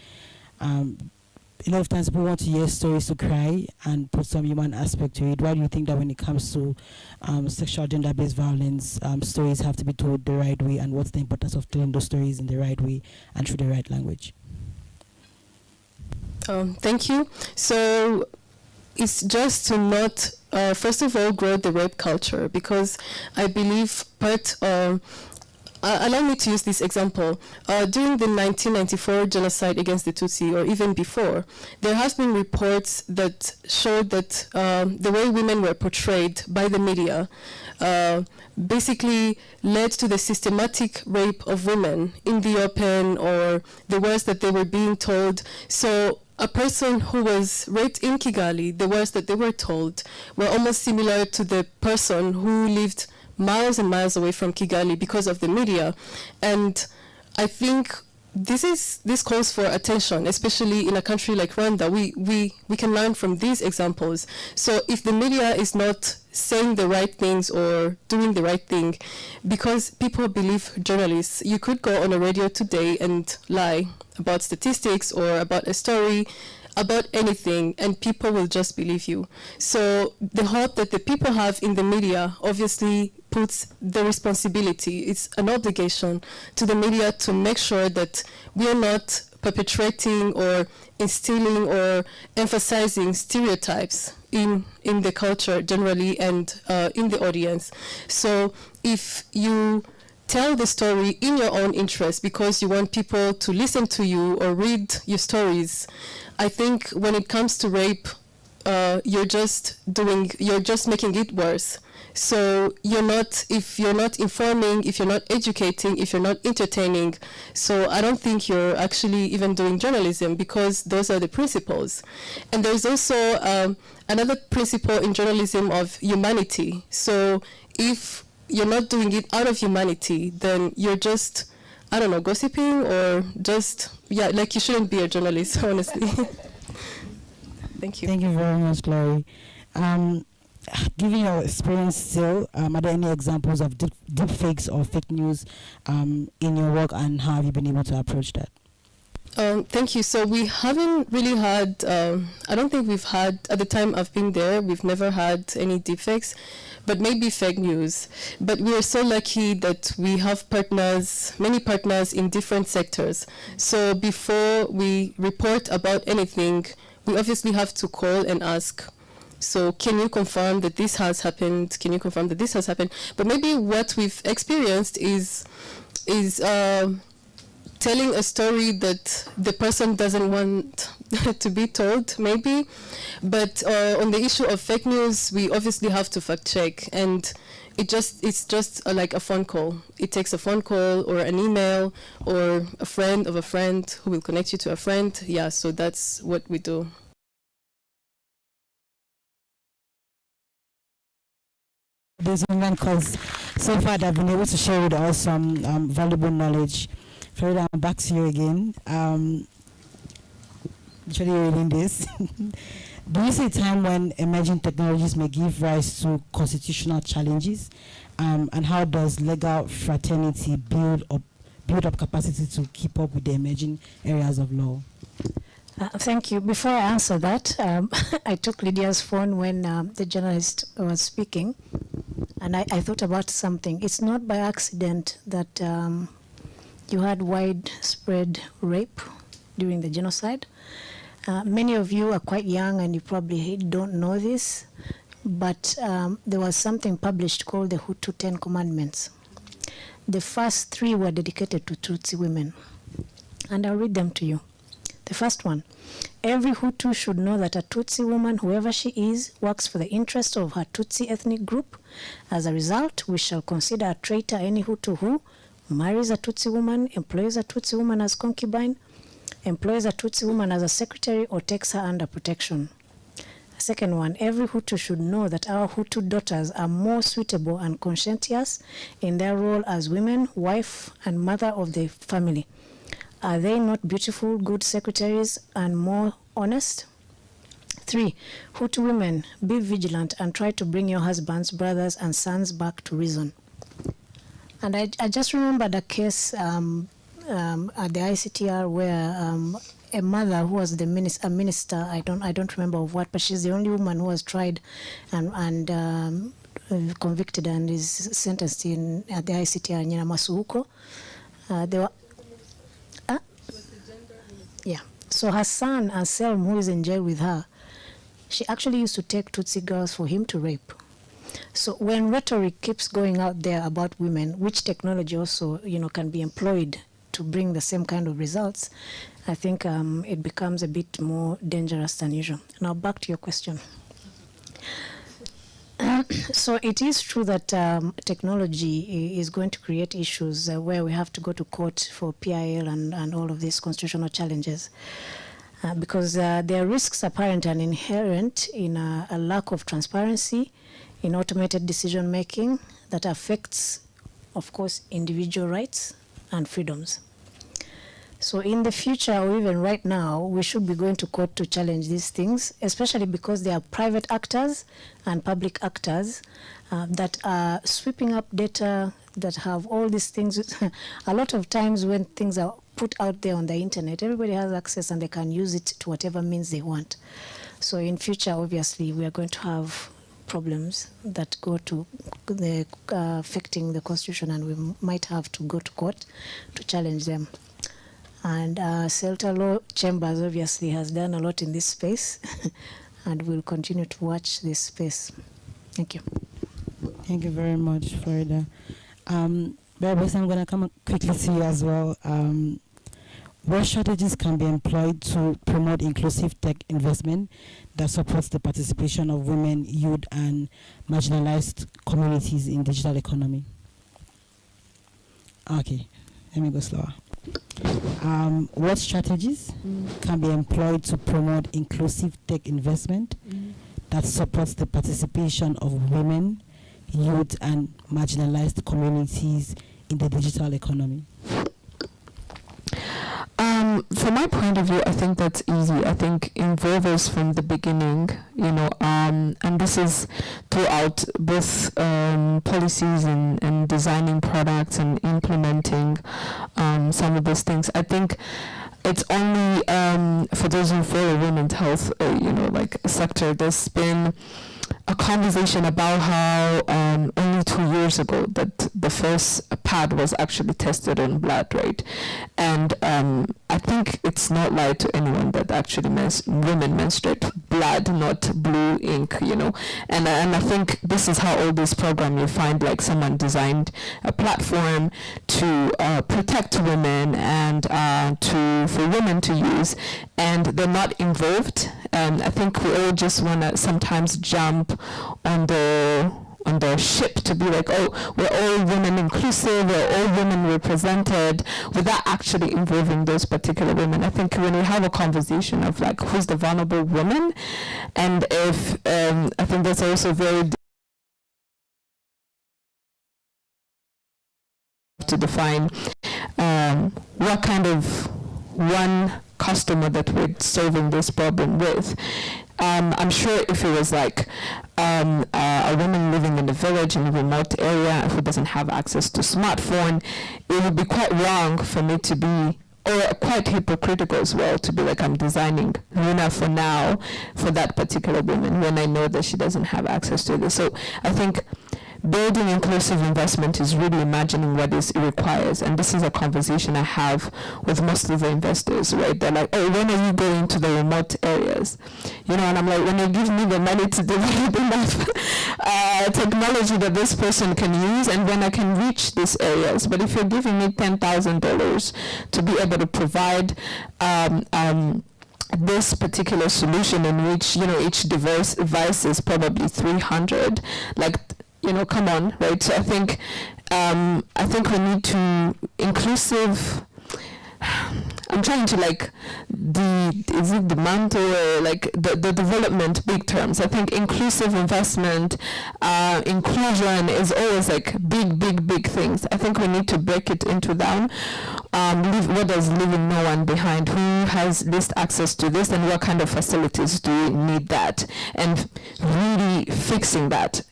a lot of times people want to hear stories to cry and put some human aspect to it. Why do you think that when it comes to sexual gender-based violence, stories have to be told the right way, and what's the importance of telling those stories in the right way and through the right language? Thank you. So it's just to not, first of all, grow the rape culture, because I believe allow me to use this example. During the 1994 genocide against the Tutsi, or even before, there have been reports that showed that the way women were portrayed by the media basically led to the systematic rape of women in the open, or the words that they were being told. So a person who was raped in Kigali, the words that they were told were almost similar to the person who lived miles and miles away from Kigali because of the media. And I think this calls for attention, especially in a country like Rwanda. We can learn from these examples. So if the media is not saying the right things or doing the right thing, because people believe journalists, you could go on a radio today and lie about statistics or about a story, about anything, and people will just believe you. So the hope that the people have in the media obviously puts the responsibility, it's an obligation to the media to make sure that we are not perpetrating or instilling or emphasizing stereotypes in the culture generally and in the audience. So if you tell the story in your own interest because you want people to listen to you or read your stories, I think when it comes to rape, you're just making it worse. So if you're not informing, if you're not educating, if you're not entertaining, so I don't think you're actually even doing journalism, because those are the principles. And there's also another principle in journalism of humanity. So if you're not doing it out of humanity, then you're just, I don't know, gossiping, or just, like you shouldn't be a journalist, honestly. Thank you. Thank you very much, Glory. Given your experience still, are there any examples of deep fakes or fake news in your work, and how have you been able to approach that? Thank you. So we haven't really had, I don't think we've had, at the time I've been there, we've never had any deepfakes, but maybe fake news. But we are so lucky that we have partners, many partners in different sectors. So before we report about anything, we obviously have to call and ask, so can you confirm that this has happened? Can you confirm that this has happened? But maybe what we've experienced is telling a story that the person doesn't want to be told, maybe. But on the issue of fake news, we obviously have to fact check, and it's just like a phone call. It takes a phone call or an email or a friend of a friend who will connect you to a friend. Yeah, so that's what we do. This woman, because so far they've been able to share with us some valuable knowledge. Farida, I'm back to you again. Actually, you're reading this. Do you see a time when emerging technologies may give rise to constitutional challenges? And how does legal fraternity build up capacity to keep up with the emerging areas of law? Thank you. Before I answer that, I took Lydia's phone when the journalist was speaking, and I thought about something. It's not by accident that you had widespread rape during the genocide. Many of you are quite young and you probably don't know this, but there was something published called the Hutu 10 Commandments. The first 3 were dedicated to Tutsi women, and I'll read them to you. The first one: every Hutu should know that a Tutsi woman, whoever she is, works for the interest of her Tutsi ethnic group. As a result, we shall consider a traitor any Hutu who marries a Tutsi woman, employs a Tutsi woman as concubine, employs a Tutsi woman as a secretary, or takes her under protection. Second one: every Hutu should know that our Hutu daughters are more suitable and conscientious in their role as women, wife, and mother of the family. Are they not beautiful, good secretaries and more honest? 3, Hutu women, be vigilant and try to bring your husbands, brothers, and sons back to reason. And I just remembered a case at the ICTR where a mother who was a minister, I don't remember of what, but she's the only woman who was tried and convicted and is sentenced at the ICTR in Nyamasuhuko. They were So her son, Anselm, who is in jail with her, she actually used to take Tutsi girls for him to rape. So when rhetoric keeps going out there about women, which technology also, can be employed to bring the same kind of results, I think it becomes a bit more dangerous than usual. Now back to your question. So it is true that technology is going to create issues where we have to go to court for PIL and all of these constitutional challenges. Because there are risks apparent and inherent in a lack of transparency, in automated decision-making that affects, of course, individual rights and freedoms. So in the future, or even right now, we should be going to court to challenge these things, especially because there are private actors and public actors that are sweeping up data that have all these things. A lot of times when things are put out there on the internet, everybody has access and they can use it to whatever means they want. So in future, obviously, we are going to have problems that go to the affecting the Constitution, and we might have to go to court to challenge them. And CELTA Law Chambers obviously has done a lot in this space and will continue to watch this space. Thank you. Thank you very much, Farida. Barabas, I'm going to come quickly to you as well. what strategies can be employed to promote inclusive tech investment that supports the participation of women, youth, and marginalized communities in digital economy? Okay, let me go slower. What strategies can be employed to promote inclusive tech investment that supports the participation of women, youth, and marginalized communities in the digital economy? From my point of view, I think that's easy. I think involve us from the beginning, and this is throughout both policies and designing products and implementing some of these things. I think it's only for those who follow women's health, sector. There's been a conversation about how only 2 years ago that the first pad was actually tested on blood, right? And I think it's not lied to anyone that actually women menstruate blood, not blue ink, And I think this is how all this program, you find like someone designed a platform to protect women and for women to use, and they're not involved. I think we all just want to sometimes jump on the ship to be like, oh, we're all women inclusive, we're all women represented, without actually involving those particular women. I think when we have a conversation of like, who's the vulnerable woman, and if I think that's also very to define what kind of one customer that we're solving this problem with. I'm sure if it was like a woman living in a village in a remote area who doesn't have access to smartphone, it would be quite wrong for me to be, or quite hypocritical as well, to be like, I'm designing Luna for now for that particular woman when I know that she doesn't have access to this. So I think building inclusive investment is really imagining what it requires. And this is a conversation I have with most of the investors, right? They're like, oh, when are you going to the remote areas? And I'm like, when you give me the money to develop enough technology that this person can use, and when I can reach these areas. But if you're giving me $10,000 to be able to provide this particular solution in which, each device is probably 300, come on, right? So I think we need to inclusive. I'm trying to is it the mantle or the development big terms. I think inclusive investment, inclusion is always big things. I think we need to break it into down. What does leaving no one behind? Who has least access to this, and what kind of facilities do we need that? And really fixing that.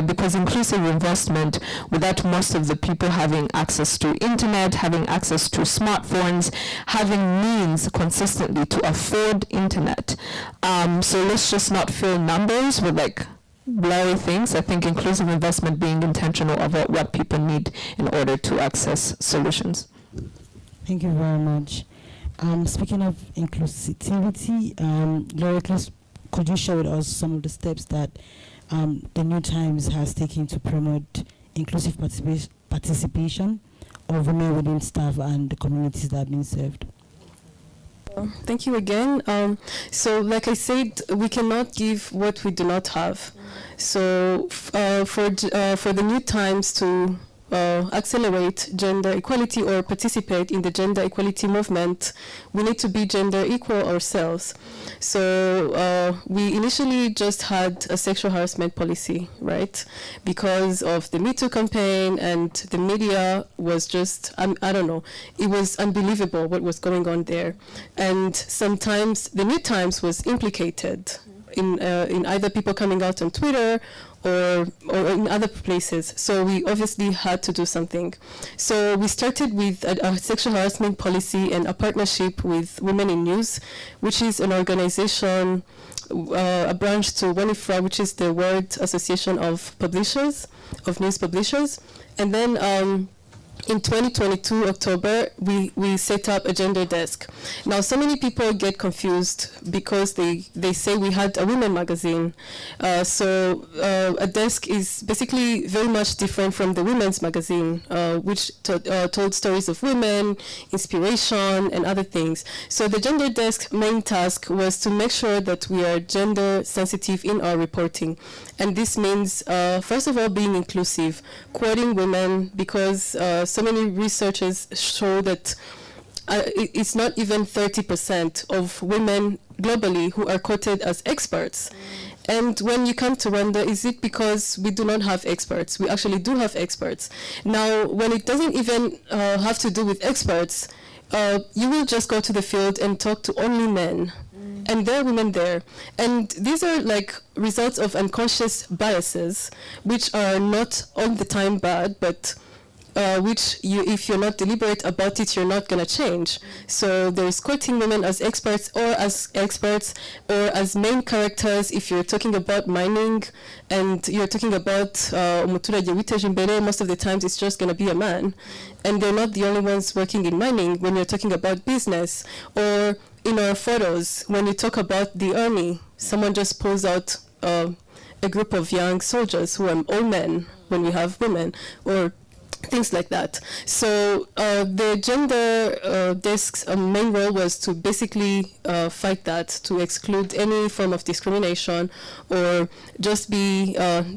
Because inclusive investment, without most of the people having access to internet, having access to smartphones, having means consistently to afford internet. So let's just not fill numbers with blurry things. I think inclusive investment being intentional about what people need in order to access solutions. Thank you very much. Speaking of inclusivity, Gloria, could you share with us some of the steps that the New Times has taken to promote inclusive participation of women within staff and the communities that have been served? Thank you again. So like I said, we cannot give what we do not have. So for the New Times to accelerate gender equality or participate in the gender equality movement, we need to be gender equal ourselves. So we initially just had a sexual harassment policy, right? Because of the Me Too campaign, and the media was just, I don't know, it was unbelievable what was going on there. And sometimes the New Times was implicated in either people coming out on Twitter or in other places. So we obviously had to do something. So we started with a sexual harassment policy and a partnership with Women in News, which is an organization, a branch to WANIFRA, which is the World Association of Publishers, of News Publishers. And then in 2022 October, we set up a gender desk. Now, so many people get confused because they say we had a women magazine. So a desk is basically very much different from the women's magazine, which told stories of women, inspiration, and other things. So the gender desk main task was to make sure that we are gender sensitive in our reporting. And this means, first of all, being inclusive, quoting women, because so many researchers show that it's not even 30% of women globally who are quoted as experts. And when you come to Rwanda, is it because we do not have experts? We actually do have experts. Now, when it doesn't even have to do with experts, you will just go to the field and talk to only men. And there are women there. And these are like results of unconscious biases, which are not all the time bad, but which if you're not deliberate about it, you're not going to change. So there's quoting women as experts or as main characters. If you're talking about mining and you're talking about umuturage witeje imbere, most of the times it's just going to be a man. And they're not the only ones working in mining when you're talking about business. Or in our photos, when you talk about the army, someone just pulls out a group of young soldiers who are all men when we have women, or things like that. So the gender desk's main role was to basically fight that, to exclude any form of discrimination or just be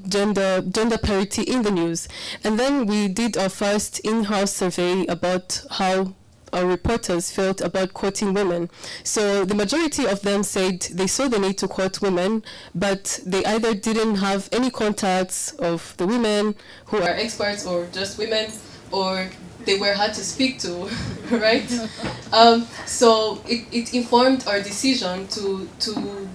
gender parity in the news. And then we did our first in-house survey about how our reporters felt about quoting women. So the majority of them said they saw the need to quote women, but they either didn't have any contacts of the women who are experts or just women, or they were hard to speak to, right? So it informed our decision to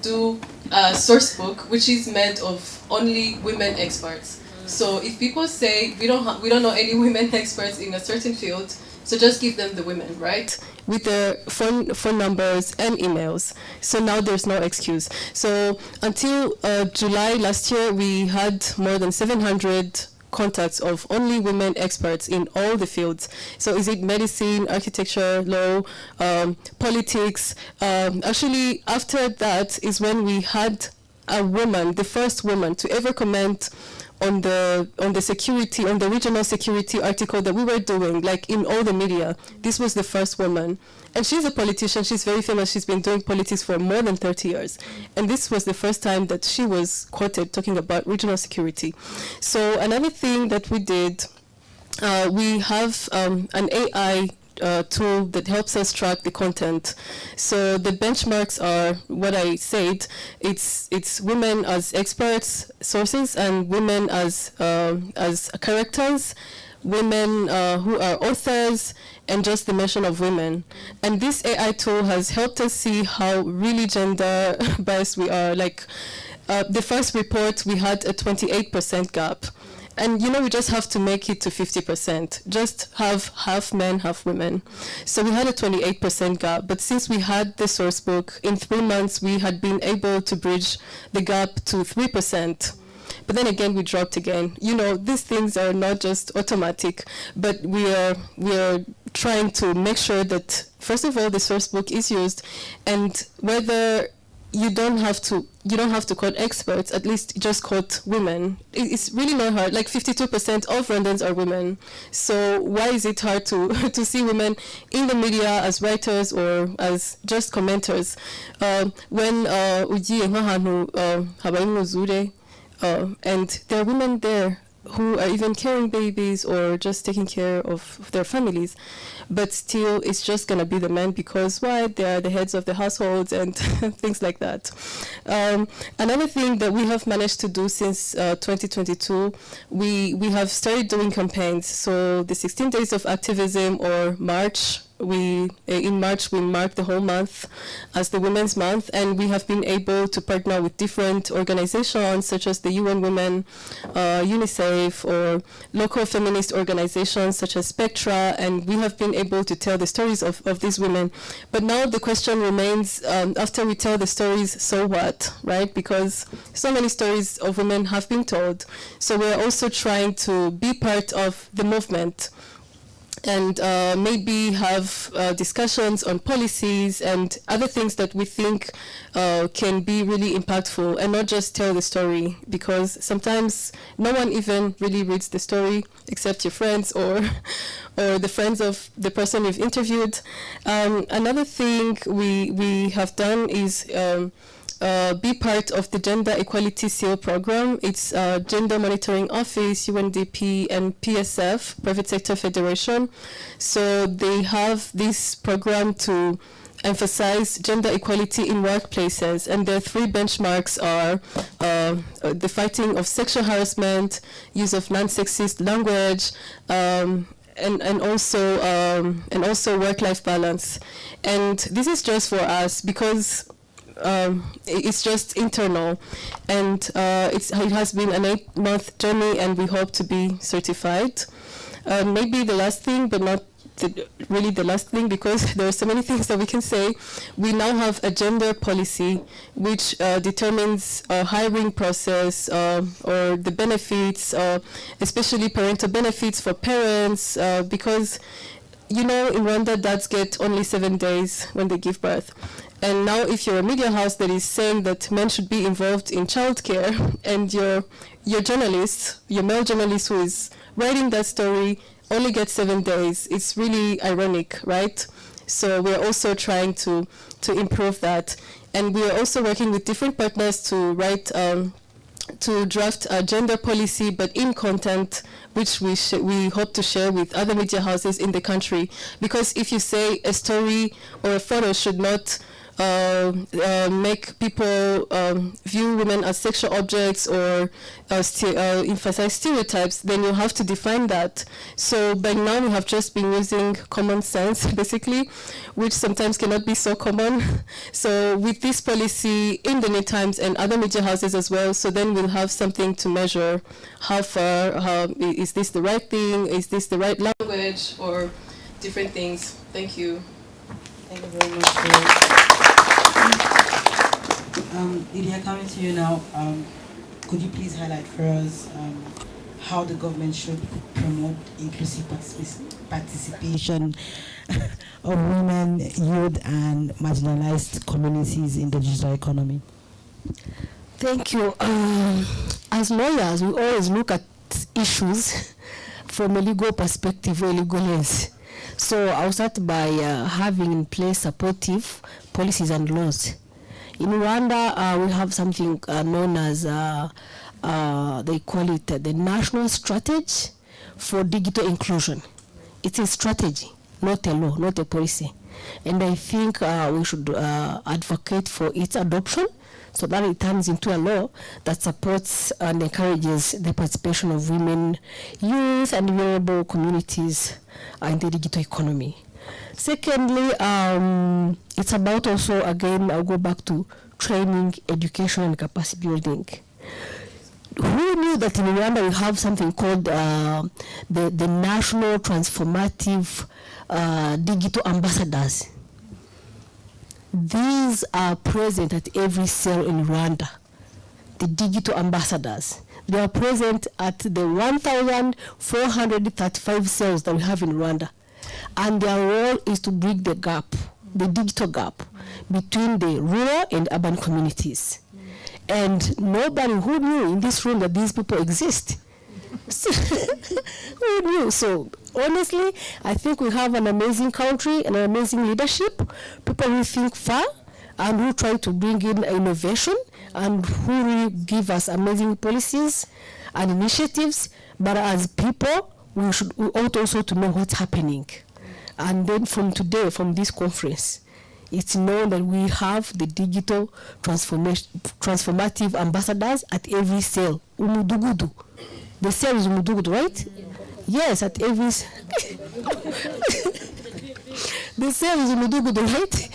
do a source book, which is made of only women experts. So if people say we don't know any women experts in a certain field, so just give them the women, right? With their phone numbers and emails. So now there's no excuse. So until July last year, we had more than 700 contacts of only women experts in all the fields. So is it medicine, architecture, law, politics? Actually, after that is when we had a woman, the first woman to ever comment on the security, on the regional security article that we were doing, like in all the media. This was the first woman. And she's a politician, she's very famous, she's been doing politics for more than 30 years. And this was the first time that she was quoted talking about regional security. So another thing that we did, we have an AI tool that helps us track the content. So the benchmarks are what I said. It's women as experts, sources, and women as characters, women who are authors, and just the mention of women. And this AI tool has helped us see how really gender biased we are. Like the first report, we had a 28% gap. And we just have to make it to 50%. Just have half men, half women. So we had a 28% gap. But since we had the source book, in 3 months we had been able to bridge the gap to 3%. But then again, we dropped again. These things are not just automatic, but we are trying to make sure that, first of all, the source book is used, and whether you don't have to quote experts, at least just quote women. It's really not hard. Like 52% of Rwandans are women. So why is it hard to see women in the media as writers or as just commenters? When ugiye nk'ahantu habaye umwuzure, and there are women there who are even carrying babies or just taking care of their families, but still it's just going to be the men because why? They are the heads of the households and things like that. Another thing that we have managed to do since 2022, we have started doing campaigns. So the 16 days of activism, or March, in March we marked the whole month as the Women's Month, and we have been able to partner with different organizations such as the UN Women, UNICEF, or local feminist organizations such as Spectra, and we have been able to tell the stories of these women. But now the question remains, after we tell the stories, so what, right? Because so many stories of women have been told. So we're also trying to be part of the movement. and maybe have discussions on policies and other things that we think can be really impactful, and not just tell the story, because sometimes no one even really reads the story except your friends or the friends of the person you've interviewed. Another thing we have done is be part of the Gender Equality SEAL program. It's Gender Monitoring Office, UNDP, and PSF, Private Sector Federation. So they have this program to emphasize gender equality in workplaces, and their 3 benchmarks are the fighting of sexual harassment, use of non-sexist language, and also work-life balance. And this is just for us because it's just internal, and it has been an 8-month journey, and we hope to be certified. Maybe the last thing, but not really the last thing, because there are so many things that we can say. We now have a gender policy which determines hiring process or the benefits, especially parental benefits for parents, because you know, in Rwanda, dads get only 7 days when they give birth. And now if you're a media house that is saying that men should be involved in childcare, and your journalist, your male journalist who is writing that story only gets 7 days, it's really ironic, right? So we're also trying to improve that. And we are also working with different partners to write, to draft a gender policy, but in content, which we hope to share with other media houses in the country. Because if you say a story or a photo should not make people view women as sexual objects or emphasize stereotypes, then you have to define that. So by now we have just been using common sense, basically, which sometimes cannot be so common. So with this policy in the New Times and other media houses as well, so then we'll have something to measure how far, is this the right thing, is this the right language, or different things. Thank you. Thank you very much. Lydia, coming to you now, could you please highlight for us how the government should promote inclusive participation of women, youth, and marginalized communities in the digital economy? Thank you. As lawyers, we always look at issues from a legal perspective or legal lens. So I'll start by having in place supportive policies and laws. In Rwanda, we have something known as, they call it the National Strategy for Digital Inclusion. It's a strategy, not a law, not a policy. And I think we should advocate for its adoption so that it turns into a law that supports and encourages the participation of women, youth, and vulnerable communities in the digital economy. Secondly, it's about also, again, I'll go back to training, education, and capacity building. Who knew that in Rwanda we have something called the National Transformative Digital Ambassadors? These are present at every cell in Rwanda, the digital ambassadors. They are present at the 1,435 cells that we have in Rwanda. And their role is to bridge the gap, the digital gap, between the rural and urban communities. And nobody who knew in this room that these people exist. Who knew? So honestly, I think we have an amazing country and an amazing leadership, people who think far and who try to bring in innovation and who really give us amazing policies and initiatives. But as people, we ought also to know what's happening. And then from today, from this conference, it's known that we have the digital transformative ambassadors at every cell. Umudugudu. The cell is Umudugudu, right? Yes, at every the cell is Umudugudu, right?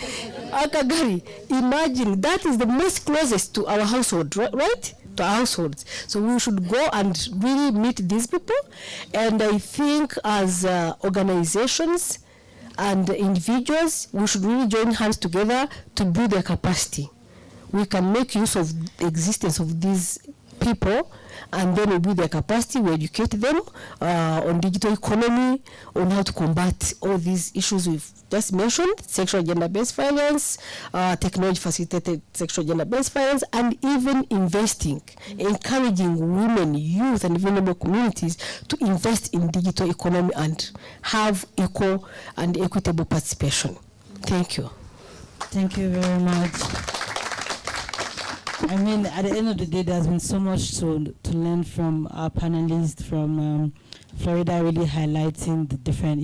Akagari. Imagine, that is the most closest to our household, right? To our households. So we should go and really meet these people. And I think as organizations and individuals, we should really join hands together to build their capacity. We can make use of the existence of these people, and then we build their capacity, we educate them on digital economy, on how to combat all these issues we've just mentioned, sexual gender-based violence, technology-facilitated sexual gender-based violence, and even investing, encouraging women, youth, and vulnerable communities to invest in digital economy and have equal and equitable participation. Thank you. Thank you very much. I mean, at the end of the day, there's been so much to learn from our panelists from Florida, really highlighting the different,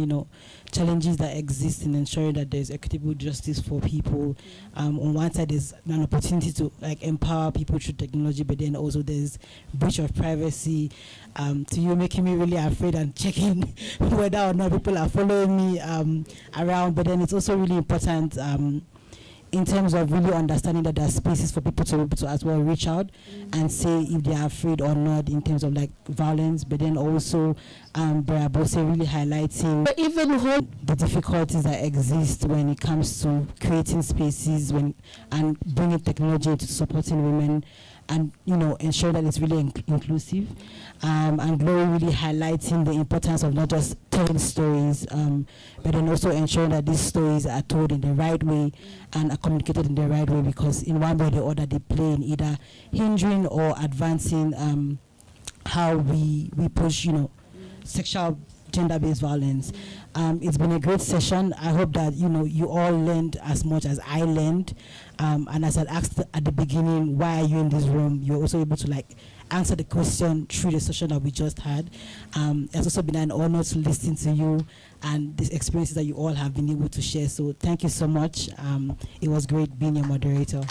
challenges that exist in ensuring that there's equitable justice for people. On one side, there's an opportunity to empower people through technology, but then also there's breach of privacy. To you, making me really afraid and checking whether or not people are following me around. But then it's also really important in terms of really understanding that there are spaces for people to be able to as well reach out and say if they are afraid or not in terms of violence, but then also Barabose really highlighting the difficulties that exist when it comes to creating spaces and bringing technology into supporting women and ensure that it's really inclusive, and Glory really highlighting the importance of not just telling stories, but then also ensuring that these stories are told in the right way and are communicated in the right way, because in one way or the other they play in either hindering or advancing how we push sexual gender-based violence. It's been a great session. I hope that you all learned as much as I learned, and as I asked at the beginning, why are you in this room, you're also able to answer the question through the session that we just had. It's also been an honor to listen to you and the experiences that you all have been able to share. So thank you so much. It was great being your moderator.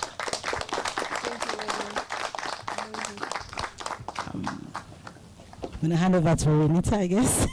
I'm going to hand over to Renita, I guess.